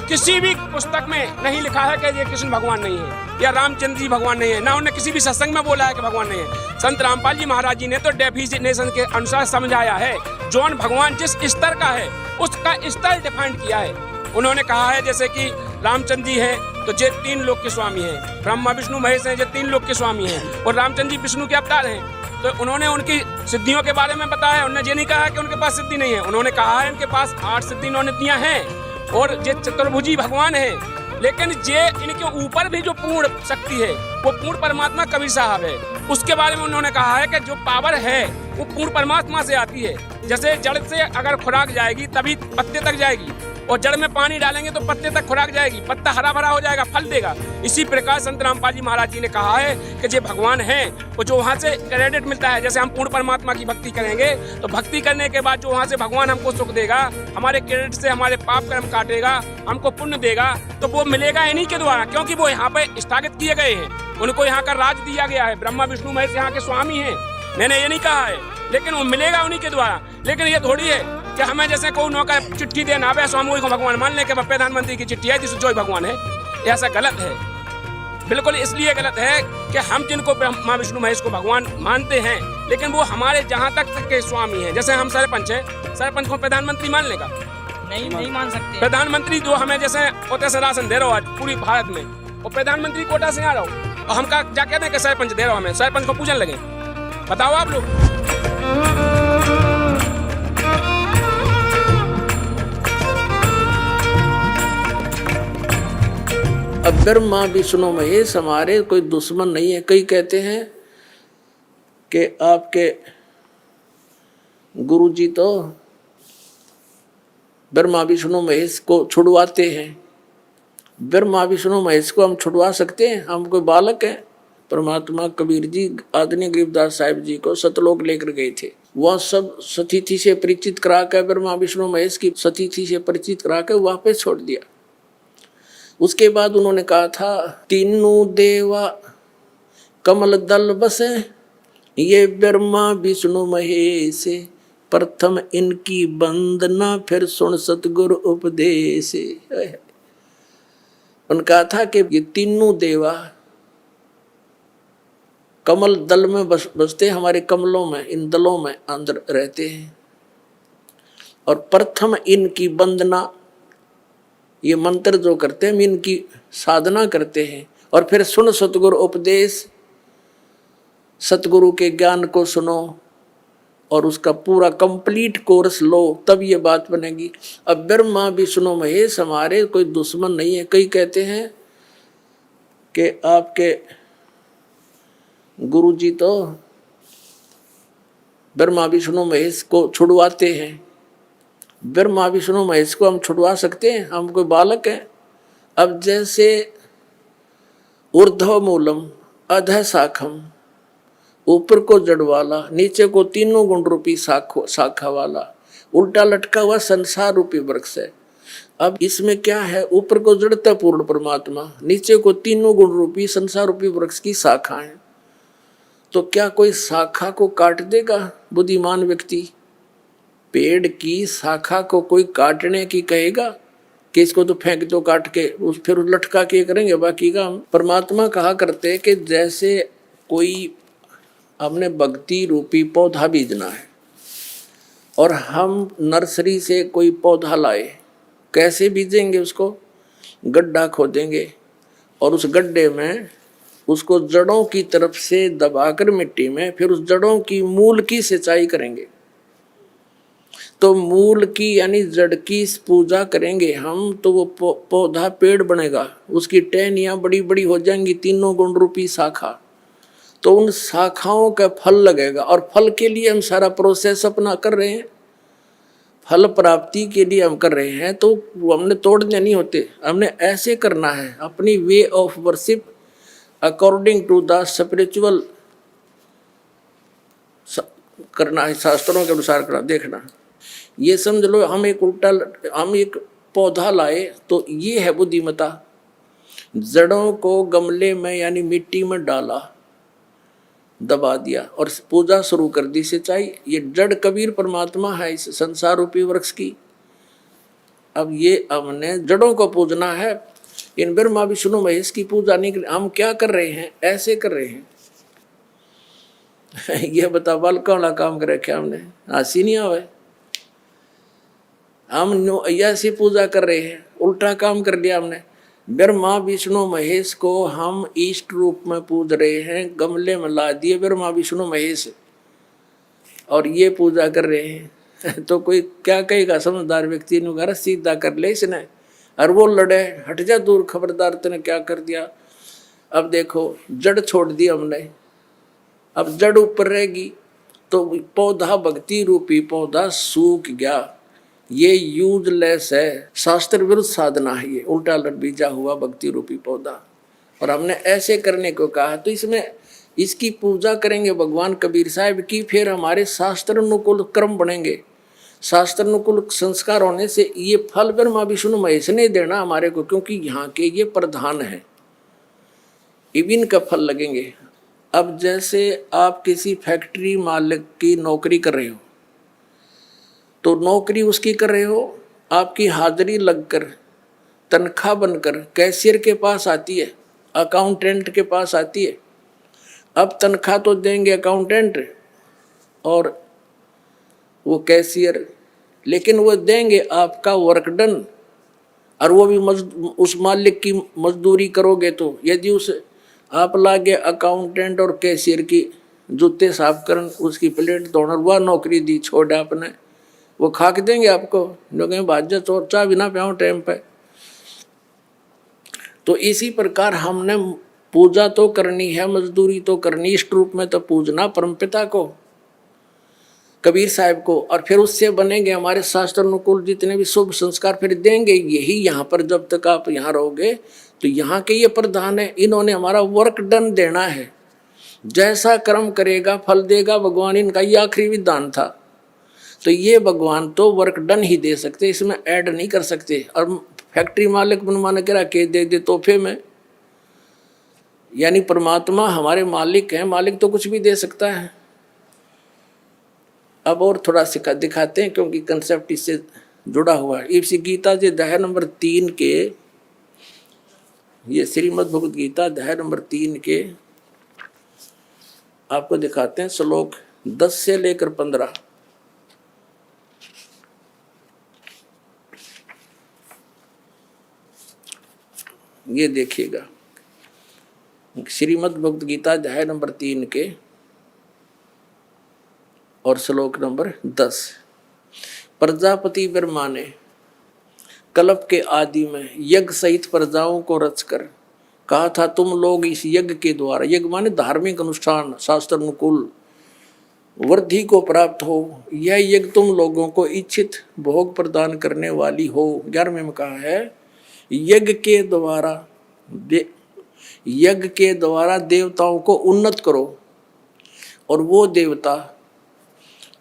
किसी भी पुस्तक में नहीं लिखा है कि ये कृष्ण भगवान नहीं है या रामचंद्र जी भगवान नहीं है, ना उन्होंने किसी भी सत्संग में बोला है कि भगवान नहीं है। संत रामपाल जी महाराज जी ने तो डेफिनेशन के अनुसार समझाया है, जौन भगवान जिस स्तर का है उसका स्तर डिफाइन किया है। उन्होंने कहा है जैसे कि रामचंद्र जी हैं तो ये 3 लोक के स्वामी हैं, ब्रह्मा विष्णु महेश हैं, ये 3 लोक के स्वामी हैं, और रामचंद्र जी विष्णु के अवतार हैं। तो उन्होंने उनकी सिद्धियों के बारे में बताया। उन्होंने ये नहीं कहा कि उनके पास सिद्धि नहीं है, उन्होंने कहा है उनके पास 8 सिद्धि उन्होंने दिया हैं और ये चतुर्भुजी भगवान है। लेकिन ये इनके ऊपर भी जो पूर्ण शक्ति है वो पूर्ण परमात्मा कबीर साहब है। उसके बारे में उन्होंने कहा है कि जो पावर है वो पूर्ण परमात्मा से आती है। जैसे जड़ से अगर खुराक जाएगी तभी पत्ते तक जाएगी, और जड़ में पानी डालेंगे तो पत्ते तक खुराक जाएगी, पत्ता हरा भरा हो जाएगा, फल देगा। इसी प्रकार संत रामपाल जी महाराज जी ने कहा है कि जो भगवान है वो जो वहाँ से क्रेडिट मिलता है, जैसे हम पूर्ण परमात्मा की भक्ति करेंगे तो भक्ति करने के बाद जो वहाँ से भगवान हमको सुख देगा, हमारे क्रेडिट से हमारे पाप कर्म काटेगा, हमको पुण्य देगा, तो वो मिलेगा इन्हीं के द्वारा, क्योंकि वो यहाँ पे स्थगित किए गए हैं, उनको यहाँ का राज दिया गया है। ब्रह्मा विष्णु महेश यहाँ के स्वामी हैं, मैंने ये नहीं कहा है, लेकिन वो मिलेगा उन्हीं के द्वारा। लेकिन ये थोड़ी है कि हमें जैसे कोई नौका चिट्ठी देना है स्वामी को भगवान मान ले कि प्रधानमंत्री की चिट्ठी है जिससे जो भगवान है, ऐसा गलत है। बिल्कुल इसलिए गलत है कि हम जिनको ब्रह्मा विष्णु महेश को भगवान मानते हैं, लेकिन वो हमारे जहाँ तक के स्वामी हैं। जैसे हम सरपंच है, सरपंच को प्रधानमंत्री मान लेगा?
नहीं मान सकते।
प्रधानमंत्री जो हमें जैसे कोटे से राशन दे रहा हो आज पूरी भारत में, और प्रधानमंत्री कोटा से आ रहा हो, और हम क्या कहते हैं कि सरपंच दे रहा हो, हमें सरपंच को पूजन लगे? बताओ आप लोग।
अब ब्रह्मा विष्णु महेश हमारे कोई दुश्मन नहीं है। कई कहते हैं कि आपके गुरुजी तो ब्रह्मा विष्णु महेश को छुड़वाते हैं। ब्रह्मा विष्णु महेश को हम छुड़वा सकते हैं? हम कोई बालक हैं? परमात्मा कबीर जी आदरणीय गरीबदास साहिब जी को सतलोक लेकर गए थे, वह सब सतिथि से परिचित करा कर, ब्रह्मा विष्णु महेश की सतिथि से परिचित करा कर वापस छोड़ दिया। उसके बाद उन्होंने कहा था, तीनों देवा कमल दल बसे, ये ब्रह्मा विष्णु महेश, प्रथम इनकी वंदना फिर सुन सतगुरु उपदेश। उन्होंने कहा था कि ये तीनों देवा कमल दल में बसते, हमारे कमलों में, इन दलों में अंदर रहते हैं, और प्रथम इनकी वंदना, ये मंत्र जो करते हैं इनकी साधना करते हैं, और फिर सुन सतगुरु उपदेश, सतगुरु के ज्ञान को सुनो और उसका पूरा कंप्लीट कोर्स लो, तब ये बात बनेगी। अब ब्रह्मा विष्णु महेश हमारे कोई दुश्मन नहीं है। कई कहते हैं कि आपके गुरुजी तो ब्रह्मा विष्णु महेश को छुड़वाते हैं। ब्रह्मा विष्णु महेश को हम छुड़वा सकते हैं? हम कोई बालक हैं? अब जैसे ऊर्ध्व मूलम अधः शाखम, ऊपर को जड़ वाला, नीचे को तीनों गुण रूपी शाखा वाला, उल्टा लटका हुआ संसार रूपी वृक्ष है। अब इसमें क्या है? ऊपर को जड़ता पूर्ण परमात्मा, नीचे को तीनों गुण रूपी संसार रूपी वृक्ष की शाखा है। तो क्या कोई शाखा को काट देगा बुद्धिमान व्यक्ति? पेड़ की शाखा को कोई काटने की कहेगा कि इसको तो फेंक दो काट के, फिर लटका के करेंगे बाकी का? परमात्मा कहा करते कि जैसे कोई हमने भक्ति रूपी पौधा बीजना है और हम नर्सरी से कोई पौधा लाए, कैसे बीजेंगे? उसको गड्ढा खोदेंगे और उस गड्ढे में उसको जड़ों की तरफ से दबाकर मिट्टी में, फिर उस जड़ों की मूल की सिंचाई करेंगे। तो मूल की यानी जड़ की पूजा करेंगे हम, तो वो पौधा पेड़ बनेगा, उसकी टहनियाँ बड़ी बड़ी हो जाएंगी, तीनों गुण रूपी शाखा, तो उन शाखाओं का फल लगेगा। और फल के लिए हम सारा प्रोसेस अपना कर रहे हैं, फल प्राप्ति के लिए हम कर रहे हैं, तो वो हमने तोड़ने नहीं होते, हमने ऐसे करना है, अपनी way of worship according to the spiritual करना है, शास्त्रों के अनुसार करना। देखना, ये समझ लो हम एक पौधा लाए तो ये है बुद्धिमता। जड़ों को गमले में यानी मिट्टी में डाला, दबा दिया और पूजा शुरू कर दी, सिंचाई। ये जड़ कबीर परमात्मा है इस संसार रूपी वृक्ष की। अब ये हमने जड़ों को पूजना है, इन ब्रह्मा विष्णु महेश की पूजा नहीं कर। हम क्या कर रहे हैं, ऐसे कर रहे हैं। ये बता बालका वाला काम कर रखे हमने, हंसी नहीं आवे। हम ऐसी पूजा कर रहे हैं, उल्टा काम कर लिया हमने। ब्रह्मा विष्णु महेश को हम इष्ट रूप में पूज रहे हैं, गमले में ला दिए ब्रह्मा विष्णु महेश और ये पूजा कर रहे हैं। तो कोई क्या कहेगा, समझदार व्यक्ति ने घर सीधा कर ले इसने, और वो लड़े, हट जा दूर, खबरदार तूने क्या कर दिया। अब देखो जड़ छोड़ दी हमने, अब जड़ ऊपर रहेगी तो पौधा, भक्ति रूपी पौधा सूख गया। ये यूजलेस है, शास्त्र विरुद्ध साधना है, ये उल्टा लट बीजा हुआ भक्ति रूपी पौधा। और हमने ऐसे करने को कहा, तो इसमें इसकी पूजा करेंगे भगवान कबीर साहब की, फिर हमारे शास्त्र अनुकूल कर्म बनेंगे। शास्त्र अनुकूल संस्कार होने से ये फल ब्रह्मा विष्णु महेश ने देना हमारे को, क्योंकि यहाँ के ये प्रधान है, इबिन का फल लगेंगे। अब जैसे आप किसी फैक्ट्री मालिक की नौकरी कर रहे हो, तो नौकरी उसकी कर रहे हो, आपकी हाजिरी लगकर तनख्वाह बनकर कैशियर के पास आती है, अकाउंटेंट के पास आती है। अब तनख्वाह तो देंगे अकाउंटेंट और वो कैशियर, लेकिन वो देंगे आपका वर्क डन, और वो भी उस मालिक की मजदूरी करोगे। तो यदि उस आप लागे अकाउंटेंट और कैशियर की जूते साफ करन, उसकी प्लेट धोना, वह नौकरी दी छोड़ आपने, वो खाक देंगे आपको, जो कहें भाज्य चोर चाह भी ना पियाओ टाइम पे। तो इसी प्रकार हमने पूजा तो करनी है, मजदूरी तो करनी, इष्ट रूप में तो पूजना परमपिता को, कबीर साहब को, और फिर उससे बनेंगे हमारे शास्त्र अनुकूल जितने भी शुभ संस्कार फिर देंगे। यही यहाँ पर जब तक आप यहाँ रहोगे तो यहाँ के ये प्रधान है, इन्होंने हमारा वर्क डन देना है। जैसा कर्म करेगा फल देगा भगवान, इनका ये आखिरी विधान था। तो ये भगवान तो वर्क डन ही दे सकते, इसमें ऐड नहीं कर सकते। और फैक्ट्री मालिक बनवाने के रखे दे दे तोहफे में, यानी परमात्मा हमारे मालिक हैं, मालिक तो कुछ भी दे सकता है। अब और थोड़ा सिखा दिखाते हैं, क्योंकि कंसेप्ट इससे जुड़ा हुआ है। इसी गीता जी अध्याय नंबर 3 के, ये श्रीमद् भगवद गीता अध्याय नंबर 3 के आपको दिखाते हैं, श्लोक 10 से लेकर 15। ये देखिएगा, श्रीमद् भगवद गीता अध्याय नंबर 3 के और श्लोक नंबर 10। प्रजापति ब्रह्मा ने कल्प के आदि में यज्ञ सहित प्रजाओं को रचकर कहा था, तुम लोग इस यज्ञ के द्वारा, यज्ञ माने धार्मिक अनुष्ठान, शास्त्र अनुकूल वृद्धि को प्राप्त हो। यह यज्ञ तुम लोगों को इच्छित भोग प्रदान करने वाली हो। 11वें में कहा है, यज्ञ के द्वारा देवताओं को उन्नत करो और वो देवता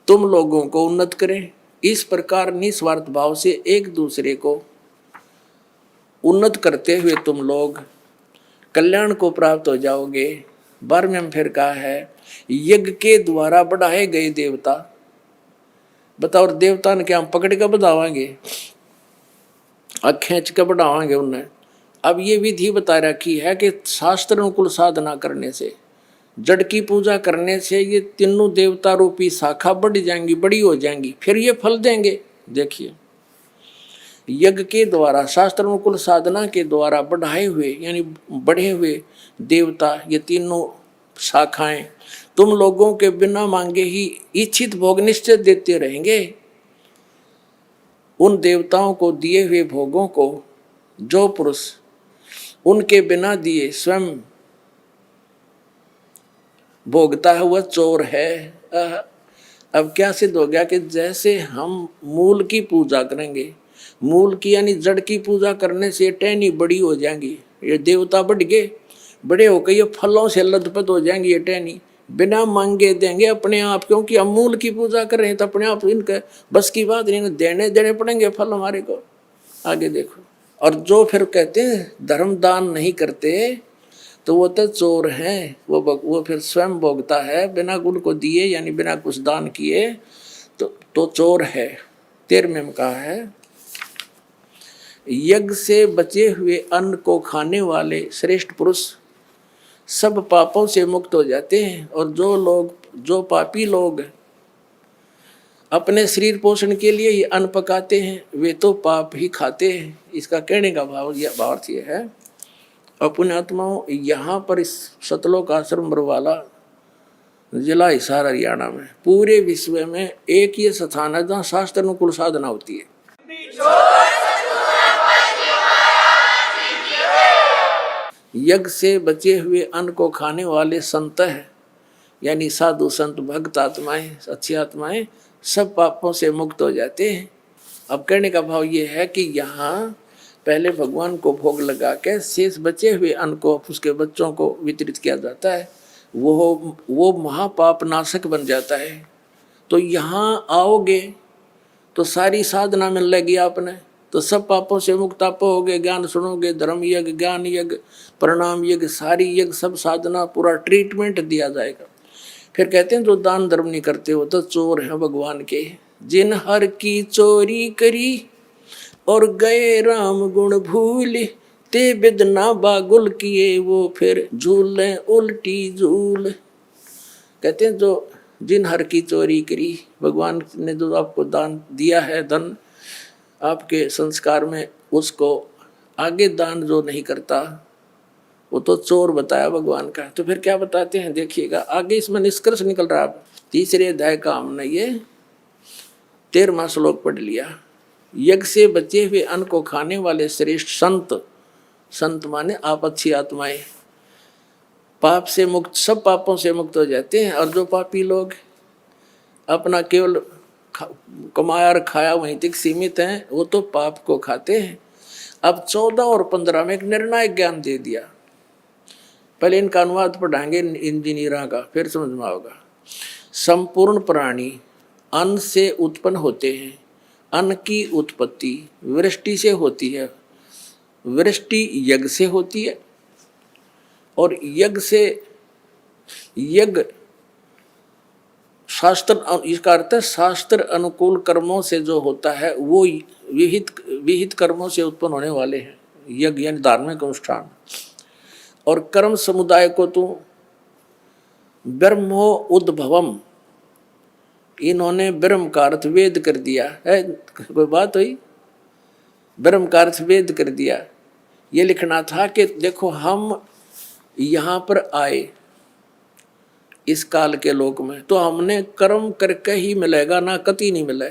तुम लोगों को उन्नत करें। इस प्रकार निस्वार्थ भाव से एक दूसरे को उन्नत करते हुए तुम लोग कल्याण को प्राप्त हो जाओगे। 12वें में फिर कहा है, यज्ञ के द्वारा बढ़ाए गए देवता, बताओ देवता ने क्या हम पकड़ कर बढ़ावांगे, खींच कर बढ़ावांगे उन्हें। अब ये विधि बता रखी है कि शास्त्र अनुकूल साधना करने से, जड़ की पूजा करने से ये तीनों देवता रूपी शाखा बढ़ जाएंगी, बड़ी हो जाएंगी, फिर ये फल देंगे। देखिए, यज्ञ के द्वारा, शास्त्र अनुकूल साधना के द्वारा बढ़ाए हुए यानी बढ़े हुए देवता, ये तीनों शाखाएं तुम लोगों के बिना मांगे ही इच्छित भोग निश्चित देते रहेंगे। उन देवताओं को दिए हुए भोगों को जो पुरुष उनके बिना दिए स्वयं भोगता है वह चोर है। अब क्या सिद्ध हो गया कि जैसे हम मूल की पूजा करेंगे, मूल की यानी जड़ की पूजा करने से टहनी बड़ी हो जाएंगी, ये देवता बढ़ गए, बड़े होकर ये फलों से लथपथ हो जाएंगी, ये टहनी बिना मांगे देंगे अपने आप, क्योंकि हम मूल की पूजा कर रहे हैं तो अपने आप इनके बस की बात नहीं, देने पड़ेंगे फल हमारे को। आगे देखो, और जो फिर कहते हैं धर्म दान नहीं करते तो वो तो चोर हैं, वो फिर स्वयं भोगता है बिना गुण को दिए यानी बिना कुछ दान किए, तो चोर है। 13वें में कहा है, यज्ञ से बचे हुए अन्न को खाने वाले श्रेष्ठ पुरुष सब पापों से मुक्त हो जाते हैं। और जो पापी लोग अपने शरीर पोषण के लिए ये अन्न पकाते हैं वे तो पाप ही खाते हैं। इसका कहने का भावार्थ ये है। और पुण्यात्माओं, यहाँ पर इस सतलोक आश्रम बरवाला जिला हिसार हरियाणा में पूरे विश्व में एक ये स्थान है जहाँ शास्त्र अनुकूल साधना होती है। यज्ञ से बचे हुए अन्न को खाने वाले संत है, यानी साधु संत भक्त आत्माएं अच्छी आत्माएं सब पापों से मुक्त हो जाते हैं। अब कहने का भाव ये है कि यहाँ पहले भगवान को भोग लगा के शेष बचे हुए अन्न को उसके बच्चों को वितरित किया जाता है। वो महापाप नाशक बन जाता है। तो यहाँ आओगे तो सारी साधना मिल लेगी आपने, तो सब पापों से मुक्त आप होगे। ज्ञान सुनोगे, धर्म यज्ञ, ज्ञान यज्ञ, प्रणाम यज्ञ, सारी यज्ञ, सब साधना, पूरा ट्रीटमेंट दिया जाएगा। फिर कहते हैं जो दान धर्म नहीं करते हो तो चोर हैं भगवान के। जिन हर की चोरी करी और गए राम गुण भूल, ते बिदना बागुल किए वो फिर झूले उल्टी झूल। कहते हैं जो जिन हर की चोरी करी, भगवान ने जो आपको दान दिया है, धन आपके संस्कार में, उसको आगे दान जो नहीं करता वो तो चोर बताया भगवान का। तो फिर क्या बताते हैं देखिएगा, आगे इसमें निष्कर्ष निकल रहा है। तीसरे अध्याय का हमने ये 13वां श्लोक पढ़ लिया। यज्ञ से बचे हुए अन्न को खाने वाले श्रेष्ठ संत, संत माने आप अच्छी आत्माएं, पाप से मुक्त, सब पापों से मुक्त हो जाते हैं। और जो पापी लोग अपना केवल कमाया और खाया वहीं तक सीमित हैं, वो तो पाप को खाते हैं। अब 14 और 15 में एक निर्णायक ज्ञान दे दिया। पहले इनका अनुवाद पढ़ाएंगे इंजीनियरों का, फिर समझ में आएगा। संपूर्ण प्राणी अन्न से उत्पन्न होते हैं। अन्न की उत्पत्ति वृष्टि से होती है, वृष्टि यज्ञ से होती है, और यज्ञ शास्त्र, इसका अर्थ है शास्त्र अनुकूल कर्मों से जो होता है वो विहित कर्मों से उत्पन्न होने वाले हैं। यज्ञ यानी धार्मिक अनुष्ठान। और कर्म समुदाय को तो ब्रह्मो उद्भवम, इन्होंने ब्रह्म का अर्थ वेद कर दिया है। कोई बात हुई? ब्रह्म का अर्थ वेद कर दिया। ये लिखना था कि देखो हम यहाँ पर आए इस काल के लोक में, तो हमने कर्म करके ही मिलेगा, ना कति नहीं मिले।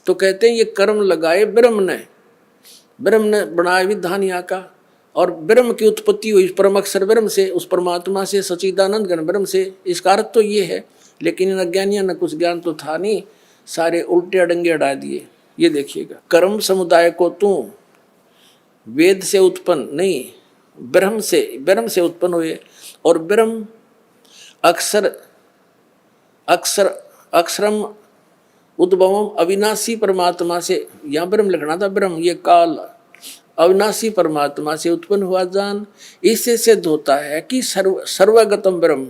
तो कहते हैं ये कर्म लगाए ब्रह्म ने बनाया विधान यहाँ का, और ब्रह्म की उत्पत्ति हुई परम अक्षर ब्रह्म से, उस परमात्मा से, सच्चिदानंद घन ब्रह्म से। इसका अर्थ तो ये है, लेकिन इन अज्ञानियों ने कुछ ज्ञान तो था नहीं, सारे उल्टे अडंगे अड़ा दिए। ये देखिएगा, कर्म समुदाय को तू वेद से उत्पन्न नहीं, ब्रह्म से उत्पन्न हुए। और ब्रह्म अक्षरम उद्भवम अविनाशी परमात्मा से, यहाँ ब्रह्म लिखना था, ब्रह्म ये काल अविनाशी परमात्मा से उत्पन्न हुआ जान। इससे सिद्ध होता है कि सर्वगतम ब्रह्म,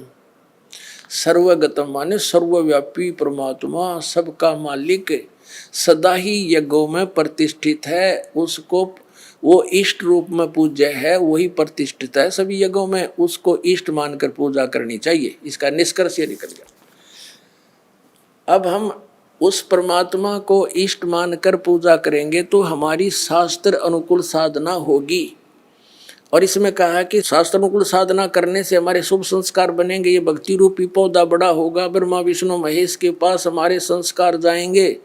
सर्वगतम माने सर्वव्यापी परमात्मा, सबका मालिक, सदा ही यज्ञों में प्रतिष्ठित है। उसको वो इष्ट रूप में पूज्य है, वही प्रतिष्ठित है सभी यज्ञों में, उसको इष्ट मानकर पूजा करनी चाहिए। इसका निष्कर्ष ये निकल गया। अब हम उस परमात्मा को इष्ट मानकर पूजा करेंगे तो हमारी शास्त्र अनुकूल साधना होगी। और इसमें कहा है कि शास्त्र अनुकूल साधना करने से हमारे शुभ संस्कार बनेंगे। ये भक्ति रूपी पौधा बड़ा होगा, ब्रह्मा विष्णु महेश के पास हमारे संस्कार जाएंगे,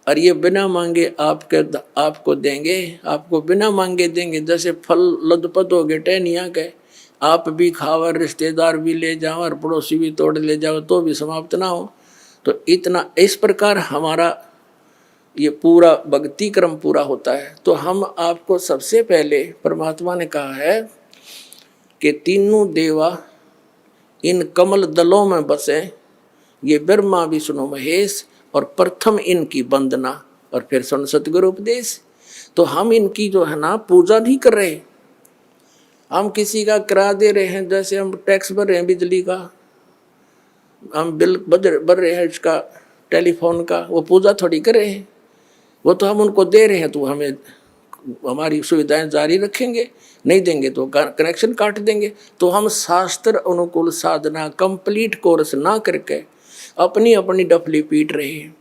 और ये बिना मांगे आपको देंगे, आपको बिना मांगे देंगे। जैसे फल लदपत हो गए टहनिया के, आप भी खाओ, रिश्तेदार भी ले जाओ, और पड़ोसी भी तोड़ ले जाओ, तो भी समाप्त ना हो। तो इतना इस प्रकार हमारा ये पूरा भक्ति क्रम पूरा होता है। तो हम आपको सबसे पहले परमात्मा ने कहा है कि तीनों देवा इन कमल दलों में बसे, ये ब्रह्मा विष्णु महेश, और प्रथम इनकी वंदना, और फिर सतगुरु उपदेश। तो हम इनकी जो है ना पूजा नहीं कर रहे, हम किसी का किराया दे रहे हैं, जैसे हम टैक्स भर रहे हैं बिजली का, हम बिल भर रहे हैं इसका टेलीफोन का, वो पूजा थोड़ी कर रहे हैं, वो तो हम उनको दे रहे हैं। तो हमें हमारी सुविधाएं जारी रखेंगे, नहीं देंगे तो कनेक्शन काट देंगे। तो हम शास्त्र अनुकूल साधना कंप्लीट कोर्स ना करके अपनी अपनी डफली पीट रहे हैं।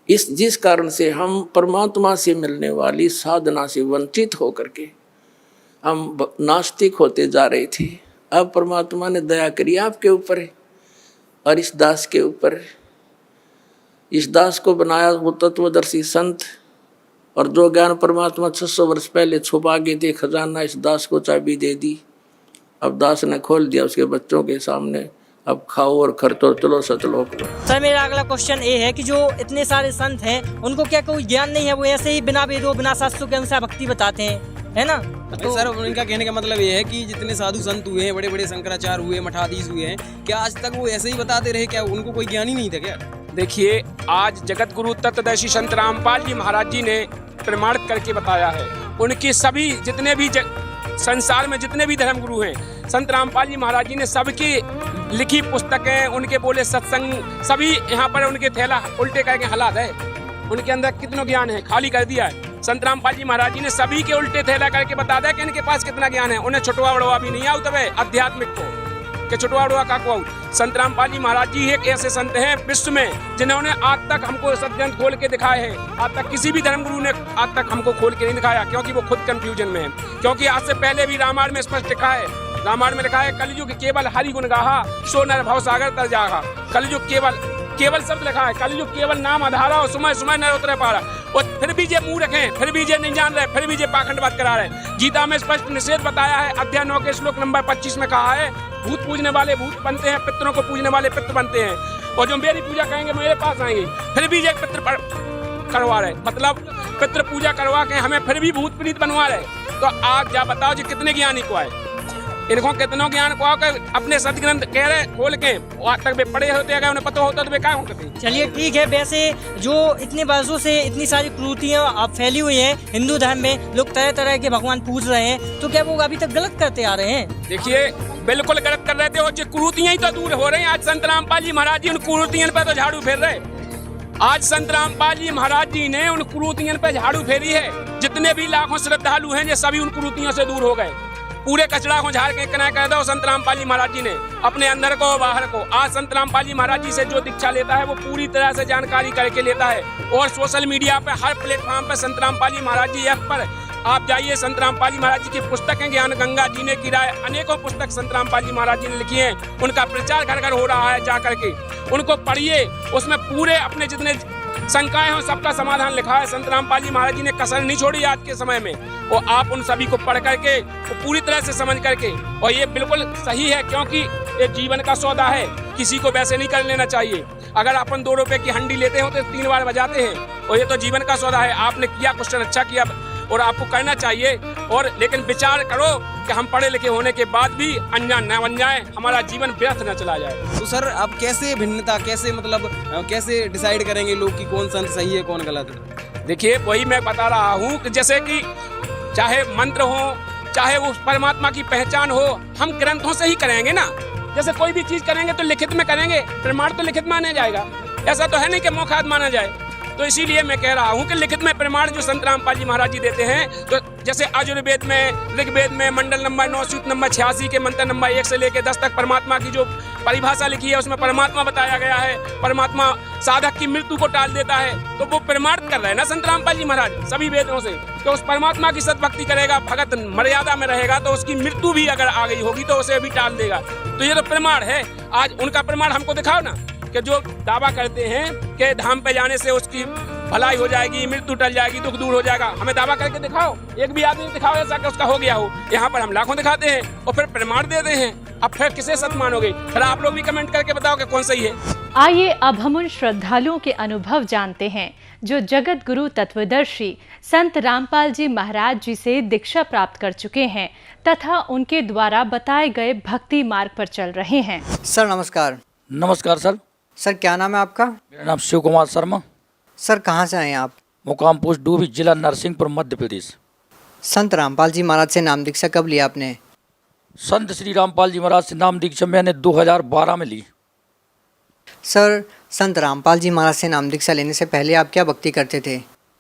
जिस कारण से हम परमात्मा से मिलने वाली साधना से वंचित होकर के हम नास्तिक होते जा रहे थे। अब परमात्मा ने दया करी आपके ऊपर और इस दास के ऊपर। इस दास को बनाया वो तत्वदर्शी संत, और जो ज्ञान परमात्मा 600 वर्ष पहले छुपा के थे खजाना, इस दास को चाबी दे दी। अब दास ने खोल दिया उसके बच्चों के सामने। अब खाओ और खर्चो, चलो सतलोक में।
सर मेरा अगला क्वेश्चन ये है कि जो इतने सारे संत हैं उनको क्या कोई ज्ञान नहीं है? वो ऐसे ही बिना वेदों बिना शास्त्रों के अनुसार भक्ति बताते हैं, है ना?
तो सर उनका कहने का मतलब ये है कि जितने साधु संत हुए हैं, बड़े बड़े शंकराचार्य हुए, मठाधीश हुए हैं, क्या आज तक वो ऐसे ही बताते रहे? क्या उनको कोई ज्ञान ही नहीं था क्या? देखिए,
आज जगत गुरु तत्वदर्शी संत रामपाल जी महाराज जी ने प्रमाणित करके बताया है। उनके सभी जितने भी संसार में जितने भी धर्म गुरु हैं, संत रामपाल जी महाराज जी ने सबकी लिखी पुस्तकें, उनके बोले सत्संग, सभी यहाँ पर उनके थैला उल्टे करके हालात है। उनके अंदर कितना ज्ञान है खाली कर दिया है। संत रामपाल जी महाराज जी ने सभी के उल्टे थैला करके बता दिया कि इनके पास कितना ज्ञान है। उन्हें छुटवा बड़वा भी नहीं आउत है आध्यात्मिक को कि छुटवा बड़वा का को। संत रामपाल जी महाराज जी एक ऐसे संत हैं विश्व में जिन्होंने आज तक हमको सदग्रंथ खोल के दिखाए हैं। आज तक किसी भी धर्म गुरु ने आज तक हमको खोल के नहीं दिखाया, क्योंकि वो खुद कंफ्यूजन में है। क्योंकि आज से पहले भी रामायण में स्पष्ट लिखा है, रामायण में लिखा है कलयुग केवल हरि गुण गाहा, सो नर भव सागर तर जाहा। कलयुग केवल शब्द लिखा है, कलयुग केवल नाम आधारा और समय समय नर उतरे पारा। और फिर भी जे मुंह रखे, फिर भी जे नहीं जान रहे, फिर भी जे पाखंडवाद करा रहे। गीता में स्पष्ट निषेध बताया है, अध्याय 9 के श्लोक नंबर 25 में कहा है, भूत पूजने वाले भूत बनते हैं, पितरों को पूजने वाले पितृ बनते हैं, और जो मेरी पूजा करेंगे मेरे पास आएंगे। फिर भी जे पितृ करवा रहे, मतलब पितृ पूजा करवा के हमें फिर भी भूत प्रीत बनवा रहे। तो आप जा बताओ जी कितने ज्ञानी को आए, इनको कितनों ज्ञान को आकर अपने सदग्रंथ कह रहे खोल के आज तक वे पढ़े होते, अगर उन्हें पता होता तो वे क्या होते।
चलिए ठीक है। वैसे जो इतने वर्षों से इतनी सारी कुरीतियाँ अब फैली हुई हैं हिंदू धर्म में, लोग तरह तरह के भगवान पूज रहे हैं, तो क्या वो अभी तक गलत करते आ रहे हैं?
देखिए, बिल्कुल गलत कर रहे थे, और कुरीतियाँ ही तो दूर हो रही हैं। आज संत रामपाल जी महाराज जी उन कुरीतियों पर तो झाड़ू फेर रहे। आज संत रामपाल जी महाराज जी ने उन कुरीतियों पर झाड़ू फेरी है। जितने भी लाखों श्रद्धालु हैं ये सभी उन कुरीतियों से दूर हो गए। पूरे कचरा को झाड़ के कना कर दो संत रामपाल जी महाराज जी ने, अपने अंदर को बाहर को। आज संत रामपाल जी महाराज जी से जो दीक्षा लेता है वो पूरी तरह से जानकारी करके लेता है। और सोशल मीडिया पे हर प्लेटफॉर्म पे संत रामपाल जी महाराज जी ऐप पर आप जाइए, संत रामपाल जी महाराज जी की पुस्तकें, ज्ञान गंगा जी ने किराए अनेकों पुस्तक संत रामपाल जी महाराज जी ने लिखी है। उनका प्रचार घर घर हो रहा है, जा करके उनको पढ़िए। उसमें पूरे अपने जितने शंकाएं हो सबका समाधान लिखा है। संत रामपाल जी महाराज जी ने कसर नहीं छोड़ी आज के समय में, और आप उन सभी को पढ़ करके पूरी तरह से समझ करके, और ये बिल्कुल सही है क्योंकि ये जीवन का सौदा है, किसी को वैसे नहीं कर लेना चाहिए। अगर अपन 2 रुपए की हंडी लेते हो तो 3 बार बजाते हैं, और ये तो जीवन का सौदा है। आपने किया, क्वेश्चन अच्छा किया और आपको करना चाहिए, और लेकिन विचार करो कि हम पढ़े लिखे होने के बाद भी अनजान न बन जाए, हमारा जीवन व्यर्थ न चला जाए।
तो सर अब कैसे भिन्नता, कैसे मतलब कैसे डिसाइड करेंगे लोग कि कौन संत सही है कौन गलत है?
देखिए, वही मैं बता रहा हूँ कि जैसे कि चाहे मंत्र हो, चाहे वो परमात्मा की पहचान हो, हम ग्रंथों से ही करेंगे ना। जैसे कोई भी चीज करेंगे तो लिखित में करेंगे, प्रमाण तो लिखित माना जाएगा। ऐसा तो है नहीं कि मौखात माना जाए। तो इसीलिए मैं कह रहा हूँ कि लिखित में प्रमाण जो संत रामपाल जी महाराज जी देते हैं, तो जैसे आयुर्वेद में, ऋग्वेद में मंडल नंबर 9 सूत्र नंबर 86 के मंत्र नंबर 1 से लेकर 10 तक परमात्मा की जो परिभाषा लिखी है उसमें परमात्मा बताया गया है। परमात्मा साधक की मृत्यु को टाल देता है, तो वो प्रमाणित कर रहे हैं ना संत रामपाल जी महाराज सभी वेदों से। तो उस परमात्मा की सद्भक्ति करेगा, भगत मर्यादा में रहेगा, तो उसकी मृत्यु भी अगर आ गई होगी तो उसे भी टाल देगा। तो ये तो प्रमाण है। आज उनका प्रमाण हमको दिखाओ ना, कि जो दावा करते हैं कि धाम पे जाने से उसकी भलाई हो जाएगी, मृत्यु टल जाएगी, दुख दूर हो जाएगा। हमें दावा करके दिखाओ, एक भी आदमी दिखाओ ऐसा कि उसका हो गया हो। यहाँ पर हम लाखों दिखाते हैं और फिर प्रमाण देते हैं। अब फिर किसे सत्य मानोगे? फिर आप लोग भी कमेंट करके बताओ कि कौन सही है।
आइए अब हम उन श्रद्धालुओं के अनुभव जानते हैं जो जगत गुरु तत्वदर्शी संत रामपाल जी महाराज जी से दीक्षा प्राप्त कर चुके हैं तथा उनके द्वारा बताए गए भक्ति मार्ग पर चल रहे हैं।
सर नमस्कार।
नमस्कार सर।
सर क्या नाम है आपका?
मेरा नाम शिव कुमार शर्मा।
सर कहाँ से आए आप?
मुकाम पोस्ट डूबी, जिला नरसिंहपुर, मध्य प्रदेश।
संत रामपाल जी महाराज से नाम दीक्षा कब लिया आपने?
संत श्री रामपाल जी महाराज से नाम दीक्षा मैंने 2012 में ली।
सर संत रामपाल जी महाराज से नाम दीक्षा लेने से पहले आप क्या भक्ति करते थे?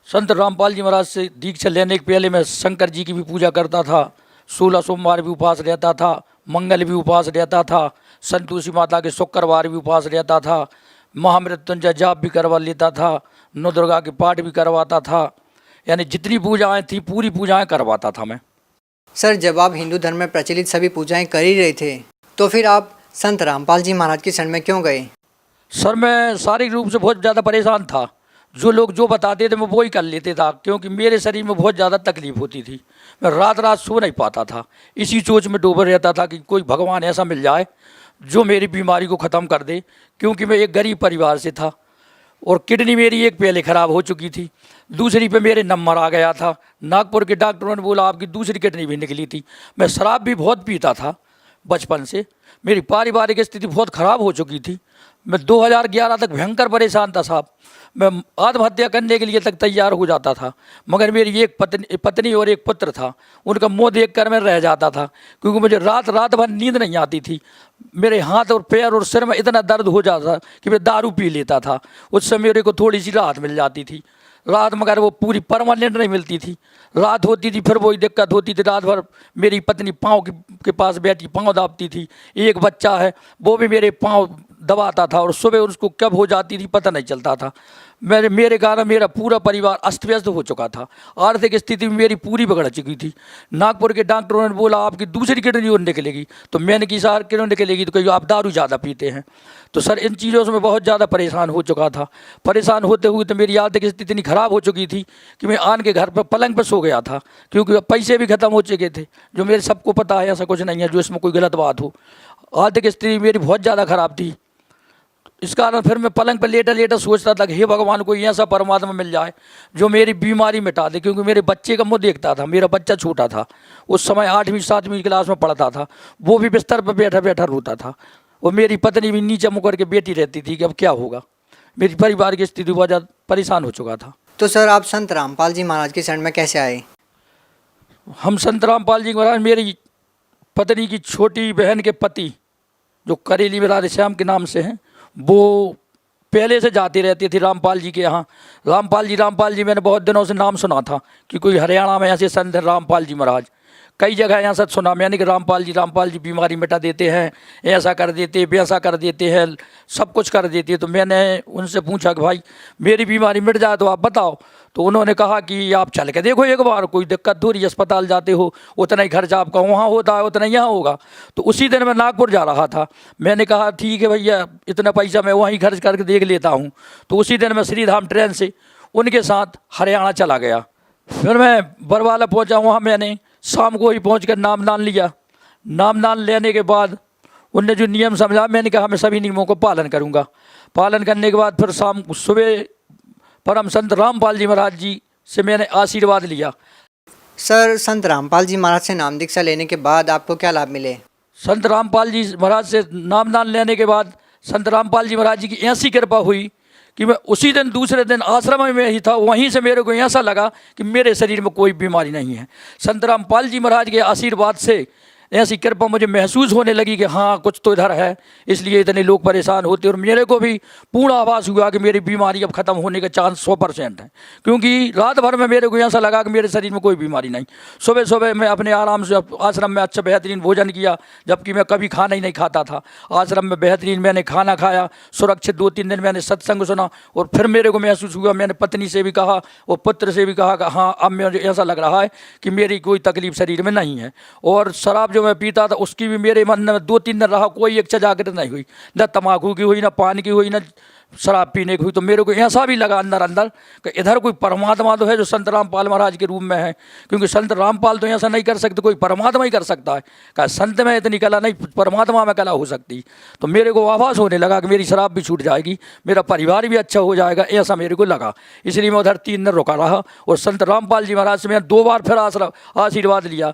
संत रामपाल जी महाराज से दीक्षा लेने के पहले मैं शंकर जी की भी पूजा करता था, 16 सोमवार भी उपवास रहता था, मंगल भी उपवास रहता था, संतोषी माता के शुक्रवार भी उपवास रहता था, महामृत्युंजय जाप भी करवा लेता था, नौ दुर्गा के पाठ भी करवाता था, यानी जितनी पूजाएं थी पूरी पूजाएं करवाता था मैं।
सर, जब आप हिंदू धर्म में प्रचलित सभी पूजाएं कर ही रहे थे तो फिर आप संत रामपाल जी महाराज की शरण में क्यों गए?
सर, मैं शारीरिक रूप से बहुत ज़्यादा परेशान था। जो लोग जो बताते थे मैं वो ही कर लेते था, क्योंकि मेरे शरीर में बहुत ज़्यादा तकलीफ होती थी। मैं रात रात सो नहीं पाता था, इसी सोच में डूबा रहता था कि कोई भगवान ऐसा मिल जाए जो मेरी बीमारी को ख़त्म कर दे, क्योंकि मैं एक गरीब परिवार से था और किडनी मेरी एक पहले ख़राब हो चुकी थी, दूसरी पे मेरे नंबर आ गया था। नागपुर के डॉक्टरों ने बोला आपकी दूसरी किडनी भी निकली थी। मैं शराब भी बहुत पीता था बचपन से, मेरी पारिवारिक स्थिति बहुत ख़राब हो चुकी थी। मैं 2011 तक भयंकर परेशान था साहब। मैं आत्महत्या करने के लिए तक तैयार हो जाता था, मगर मेरी एक पत्नी और एक पुत्र था, उनका मुँह देखकर मैं रह जाता था, क्योंकि मुझे रात रात भर नींद नहीं आती थी। मेरे हाथ और पैर और सिर में इतना दर्द हो जाता था कि मैं दारू पी लेता था। उससे मेरे को थोड़ी सी राहत मिल जाती थी रात, मगर वो पूरी परमानेंट नहीं मिलती थी। रात होती थी फिर वही दिक्कत होती थी। रात भर मेरी पत्नी पाँव के पास बैठी पाँव दाबती थी, एक बच्चा है वो भी मेरे पाँव दबाता था और सुबह उसको कब हो जाती थी पता नहीं चलता था। मेरे कारण मेरा पूरा परिवार अस्त व्यस्त हो चुका था, आर्थिक स्थिति मेरी पूरी बिगड़ चुकी थी। नागपुर के डॉक्टरों ने बोला आपकी दूसरी किडनी और निकलेगी, तो मैंने की सर क्यों निकलेगी, तो कहीं आप दारू ज़्यादा पीते हैं। तो सर इन चीज़ों से मैं बहुत ज़्यादा परेशान हो चुका था। परेशान होते हुए तो मेरी आर्थिक स्थिति इतनी ख़राब हो चुकी थी कि मैं आन के घर पर पलंग पर सो गया था, क्योंकि पैसे भी ख़त्म हो चुके थे। जो मेरे सबको पता है, ऐसा कुछ नहीं है जो इसमें कोई गलत बात हो। आर्थिक स्थिति मेरी बहुत ज़्यादा ख़राब थी, इस कारण फिर मैं पलंग पर लेटा लेटा सोचता था कि हे भगवान कोई ऐसा परमात्मा मिल जाए जो मेरी बीमारी मिटा दे, क्योंकि मेरे बच्चे का मुँह देखता था। मेरा बच्चा छोटा था, उस समय 8वीं 7वीं क्लास में पढ़ता था, वो भी बिस्तर पर बैठा बैठा रोता था, और मेरी पत्नी भी नीचे मुँह करके बैठी रहती थी कि अब क्या होगा। मेरी परिवार की स्थिति बहुत ज़्यादा परेशान हो चुका था।
तो सर आप संत रामपाल जी महाराज की शरण में कैसे आए?
हम संत रामपाल जी महाराज, मेरी पत्नी की छोटी बहन के पति जो करेली में राधेश्याम के नाम से हैं, वो पहले से जाती रहती थी रामपाल जी के यहाँ। रामपाल जी मैंने बहुत दिनों से नाम सुना था कि कोई हरियाणा में ऐसे संत हैं रामपाल जी महाराज। कई जगह यहाँ से सुना मैंने कि रामपाल जी बीमारी मिटा देते हैं, ऐसा कर देते वैसा कर देते हैं, सब कुछ कर देते हैं। तो मैंने उनसे पूछा कि भाई मेरी बीमारी मिट जाए तो आप बताओ। तो उन्होंने कहा कि आप चल के देखो एक बार, कोई दिक्कत थोड़ी, अस्पताल जाते हो उतना ही खर्चा आपका वहाँ होता है उतना ही यहाँ होगा। तो उसी दिन मैं नागपुर जा रहा था, मैंने कहा ठीक है भैया इतना पैसा मैं वहीं खर्च करके देख लेता हूँ। तो उसी दिन मैं श्रीधाम ट्रेन से उनके साथ हरियाणा चला गया। फिर मैं बरवाला पहुँचा, वहाँ मैंने शाम को ही पहुँच कर नाम दान लिया। नाम दान लेने के बाद उनने जो नियम समझा, मैंने कहा मैं सभी नियमों को पालन करूँगा। पालन करने के बाद फिर शाम सुबह परम संत रामपाल जी महाराज जी से मैंने आशीर्वाद लिया।
सर, संत रामपाल जी महाराज से नाम दीक्षा लेने के बाद आपको क्या लाभ मिले?
संत रामपाल जी महाराज से नाम दान लेने के बाद संत रामपाल जी महाराज जी की ऐसी कृपा हुई कि मैं उसी दिन दूसरे दिन आश्रम में ही था। वहीं से मेरे को ऐसा लगा कि मेरे शरीर में कोई बीमारी नहीं है। संत रामपाल जी महाराज के आशीर्वाद से ऐसी कृपा मुझे महसूस होने लगी कि हाँ कुछ तो इधर है, इसलिए इतने लोग परेशान होते। और मेरे को भी पूर्ण आभास हुआ कि मेरी बीमारी अब ख़त्म होने का चांस 100% है, क्योंकि रात भर में मेरे को ऐसा लगा कि मेरे शरीर में कोई बीमारी नहीं। सुबह सुबह मैं अपने आराम से आश्रम में अच्छा बेहतरीन भोजन किया, जबकि मैं कभी खाना ही नहीं खाता था। आश्रम में बेहतरीन मैंने खाना खाया, सुरक्षित 2-3 दिन मैंने सत्संग सुना, और फिर मेरे को महसूस हुआ, मैंने पत्नी से भी कहा और पुत्र से भी कहा कि हाँ अब मुझे ऐसा लग रहा है कि मेरी कोई तकलीफ शरीर में नहीं है। और शराब मैं पीता था उसकी भी मेरे मन में 2-3 दिन रहा, कोई इच्छा जागृत नहीं हुई, न तम्बाकू की हुई, न पान की हुई, न शराब पीने की हुई। तो मेरे को ऐसा भी लगा अंदर अंदर कि इधर कोई परमात्मा तो है जो संत रामपाल महाराज के रूप में है, क्योंकि संत रामपाल तो ऐसा नहीं कर सकते, कोई परमात्मा ही कर सकता है। कहा संत में इतनी कला नहीं, परमात्मा में कला हो सकती। तो मेरे को आभास होने लगा कि मेरी शराब भी छूट जाएगी, मेरा परिवार भी अच्छा हो जाएगा, ऐसा मेरे को लगा। इसलिए मैं उधर 3 दिन रुका रहा और संत रामपाल जी महाराज से मैंने 2 बार फिर आशीर्वाद लिया।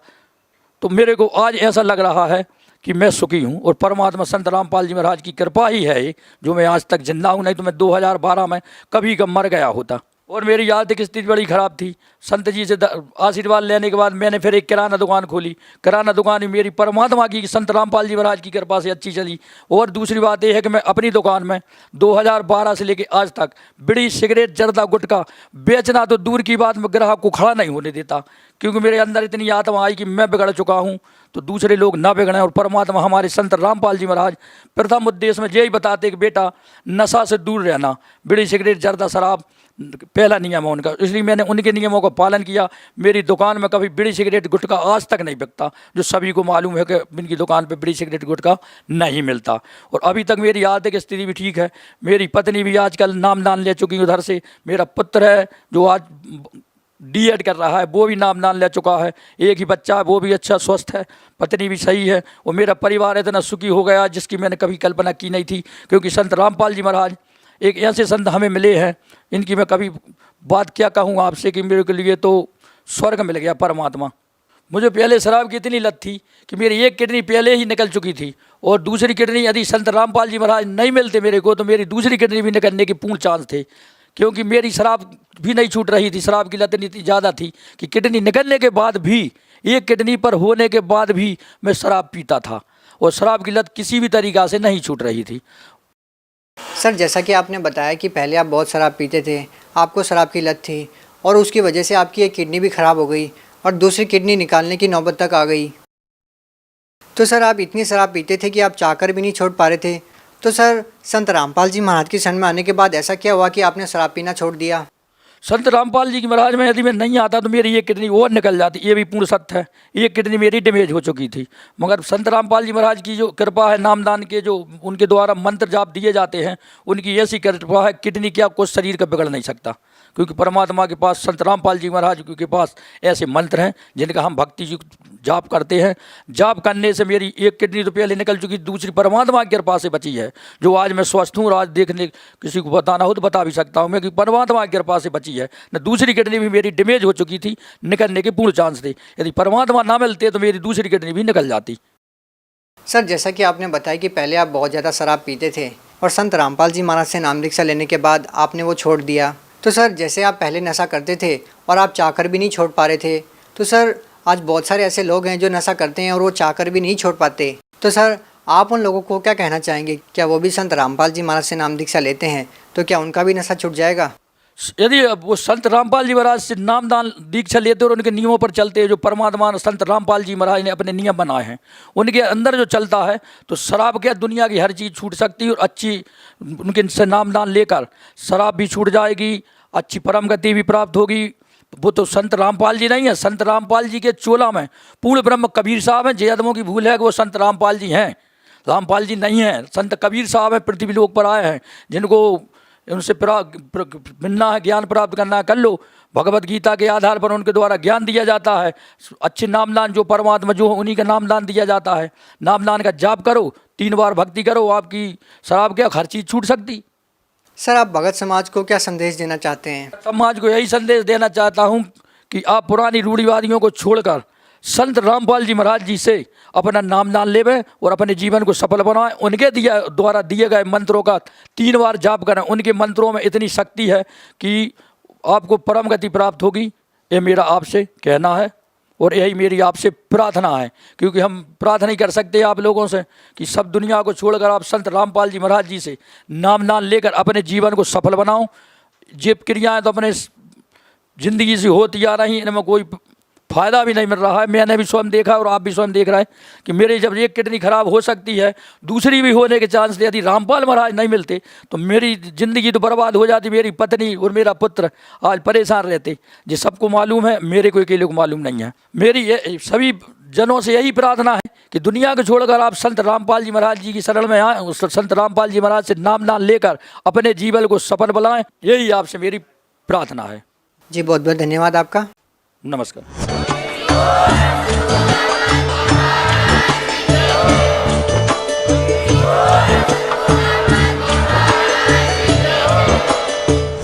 तो मेरे को आज ऐसा लग रहा है कि मैं सुखी हूँ, और परमात्मा संत रामपाल जी महाराज की कृपा ही है जो मैं आज तक जिंदा हूँ, नहीं तो मैं 2012 में कभी का मर गया होता। और मेरी आर्थिक स्थिति बड़ी ख़राब थी। संत जी से आशीर्वाद लेने के बाद मैंने फिर एक किराना दुकान खोली। किराना दुकान भी मेरी परमात्मा की संत रामपाल जी महाराज की कृपा से अच्छी चली। और दूसरी बात यह है कि मैं अपनी दुकान में 2012 से लेकर आज तक बीड़ी, सिगरेट, जर्दा, गुटखा बेचना तो दूर की बात, में ग्राहक को खड़ा नहीं होने देता, क्योंकि मेरे अंदर इतनी आत्मा आई कि मैं बिगड़ चुका हूँ तो दूसरे लोग ना बिगड़ें। और परमात्मा हमारे संत रामपाल जी महाराज प्रथम उद्देश्य में यही बताते कि बेटा नशा से दूर रहना, बीड़ी, सिगरेट, जर्दा, शराब पहला नियम है उनका। इसलिए मैंने उनके नियमों का पालन किया। मेरी दुकान में कभी बीड़ी, सिगरेट, गुटखा आज तक नहीं बिकता, जो सभी को मालूम है कि इनकी दुकान पे बीड़ी, सिगरेट, गुटखा नहीं मिलता। और अभी तक मेरी आर्थिक स्थिति भी ठीक है। मेरी पत्नी भी आजकल नामदान ले चुकी उधर से। मेरा पुत्र है जो आज D.Ed कर रहा है, वो भी नामदान ले चुका है। एक ही बच्चा है, वो भी अच्छा स्वस्थ है। पत्नी भी सही है। और मेरा परिवार इतना सुखी हो गया जिसकी मैंने कभी कल्पना की नहीं थी, क्योंकि संत रामपाल जी महाराज एक ऐसे संत हमें मिले हैं, इनकी मैं कभी बात क्या कहूँ आपसे कि मेरे के लिए तो स्वर्ग मिल गया परमात्मा। मुझे पहले शराब की इतनी लत थी कि मेरी एक किडनी पहले ही निकल चुकी थी, और दूसरी किडनी यदि संत रामपाल जी महाराज नहीं मिलते मेरे को तो मेरी दूसरी किडनी भी निकलने के पूर्ण चांस थे, क्योंकि मेरी शराब भी नहीं छूट रही थी। शराब की लत इतनी ज़्यादा थी कि किडनी निकलने के बाद भी, एक किडनी पर होने के बाद भी मैं शराब पीता था, और शराब की लत किसी भी तरीक़ा से नहीं छूट रही थी।
सर, जैसा कि आपने बताया कि पहले आप बहुत शराब पीते थे, आपको शराब की लत थी, और उसकी वजह से आपकी एक किडनी भी ख़राब हो गई और दूसरी किडनी निकालने की नौबत तक आ गई। तो सर, आप इतनी शराब पीते थे कि आप चाहकर भी नहीं छोड़ पा रहे थे। तो सर, संत रामपाल जी महाराज की शरण में आने के बाद ऐसा क्या हुआ कि आपने शराब पीना छोड़ दिया?
संत रामपाल जी की महाराज में यदि मैं नहीं आता तो मेरी एक किडनी और निकल जाती, ये भी पूर्ण सत्य है। एक किडनी मेरी डैमेज हो चुकी थी, मगर संत रामपाल जी महाराज की जो कृपा है, नामदान के जो उनके द्वारा मंत्र जाप दिए जाते हैं, उनकी ऐसी कृपा है, किडनी क्या कुछ शरीर का बिगड़ नहीं सकता, क्योंकि परमात्मा के पास, संत रामपाल जी महाराज के पास ऐसे मंत्र हैं जिनका हम भक्ति जी जाप करते हैं। जाप करने से मेरी एक किडनी तो पहले निकल चुकी, दूसरी परमात्मा की कृपा से बची है, जो आज मैं स्वस्थ हूँ। और आज देखने किसी को बताना हो तो बता भी सकता हूँ मैं कि परमात्मा की कृपा से बची है। न दूसरी किडनी भी मेरी डैमेज हो चुकी थी, निकलने के पूर्ण चांस थे। यदि परमात्मा ना मिलते तो मेरी दूसरी किडनी भी निकल जाती।
सर, जैसा कि आपने बताया कि पहले आप बहुत ज़्यादा शराब पीते थे और संत रामपाल जी महाराज से नाम दीक्षा लेने के बाद आपने वो छोड़ दिया। तो सर, जैसे आप पहले नशा करते थे और आप चाहकर भी नहीं छोड़ पा रहे थे, तो सर आज बहुत सारे ऐसे लोग हैं जो नशा करते हैं और वो चाहकर भी नहीं छोड़ पाते। तो सर, आप उन लोगों को क्या कहना चाहेंगे? क्या वो भी संत रामपाल जी महाराज से नाम दीक्षा लेते हैं तो क्या उनका भी नशा छूट जाएगा?
यदि वो संत रामपाल जी महाराज से नामदान दीक्षा लेते और उनके नियमों पर चलते हैं, जो परमात्मा संत रामपाल जी महाराज ने अपने नियम बनाए हैं, उनके अंदर जो चलता है, तो शराब क्या दुनिया की हर चीज़ छूट सकती है। और अच्छी उनके से नामदान लेकर शराब भी छूट जाएगी, अच्छी परम गति भी प्राप्त होगी। वो तो संत रामपाल जी नहीं है, संत रामपाल जी के चोला में पूर्ण ब्रह्म कबीर साहब हैं। जयदमों की भूल है कि वो संत रामपाल जी हैं, रामपाल जी नहीं हैं। संत कबीर साहब हैं, पृथ्वी लोक पर आए हैं, जिनको उनसे मिलना है, ज्ञान प्राप्त करना है, कर लो। भगवत गीता के आधार पर उनके द्वारा ज्ञान दिया जाता है। अच्छे नामदान जो परमात्मा जो उन्हीं का नामदान दिया जाता है। नामदान का जाप करो, 3 बार भक्ति करो, आपकी शराब क्या हर चीज़ छूट सकती।
सर, आप भगत समाज को क्या संदेश देना चाहते हैं?
समाज को यही संदेश देना चाहता हूँ कि आप पुरानी रूढ़िवादियों को छोड़कर संत रामपाल जी महाराज जी से अपना नामदान लेवें और अपने जीवन को सफल बनाएं। उनके द्वारा दिए गए मंत्रों का 3 बार जाप करें। उनके मंत्रों में इतनी शक्ति है कि आपको परम गति प्राप्त होगी। ये मेरा आपसे कहना है और यही मेरी आपसे प्रार्थना है, क्योंकि हम प्रार्थना ही कर सकते हैं आप लोगों से कि सब दुनिया को छोड़कर आप संत रामपाल जी महाराज जी से नामदान लेकर अपने जीवन को सफल बनाओ। ये क्रियाएँ तो अपने ज़िंदगी से होती आ रही, इनमें कोई फ़ायदा भी नहीं मिल रहा है। मैंने भी स्वयं देखा और आप भी स्वयं देख रहे हैं कि मेरी जब एक किडनी खराब हो सकती है, दूसरी भी होने के चांस थे। यदि रामपाल महाराज नहीं मिलते तो मेरी ज़िंदगी तो बर्बाद हो जाती। मेरी पत्नी और मेरा पुत्र आज परेशान रहते। ये सबको मालूम है, मेरे को अकेले को मालूम नहीं है। मेरी सभी जनों से यही प्रार्थना है कि दुनिया को छोड़कर आप संत रामपाल जी महाराज जी की शरण में आएँ, उस संत रामपाल जी महाराज से नामदान लेकर अपने जीवन को सफल बनाएं। यही आपसे मेरी प्रार्थना है।
जी, बहुत बहुत धन्यवाद आपका।
नमस्कार।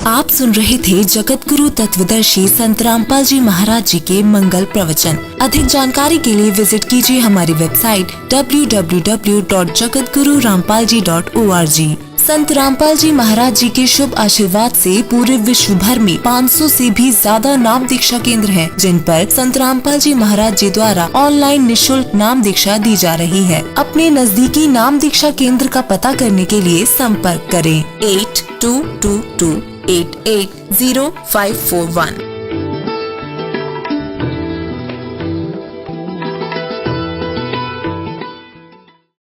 आप सुन रहे थे जगत गुरु तत्वदर्शी संत रामपाल जी महाराज जी के मंगल प्रवचन। अधिक जानकारी के लिए विजिट कीजिए हमारी वेबसाइट www.jagatgururampalji.org। संत रामपाल जी महाराज जी के शुभ आशीर्वाद से पूरे विश्व भर में 500 से भी ज्यादा नाम दीक्षा केंद्र हैं, जिन पर संत रामपाल जी महाराज जी द्वारा ऑनलाइन निशुल्क नाम दीक्षा दी जा रही है। अपने नजदीकी नाम दीक्षा केंद्र का पता करने के लिए संपर्क करें 8222880541।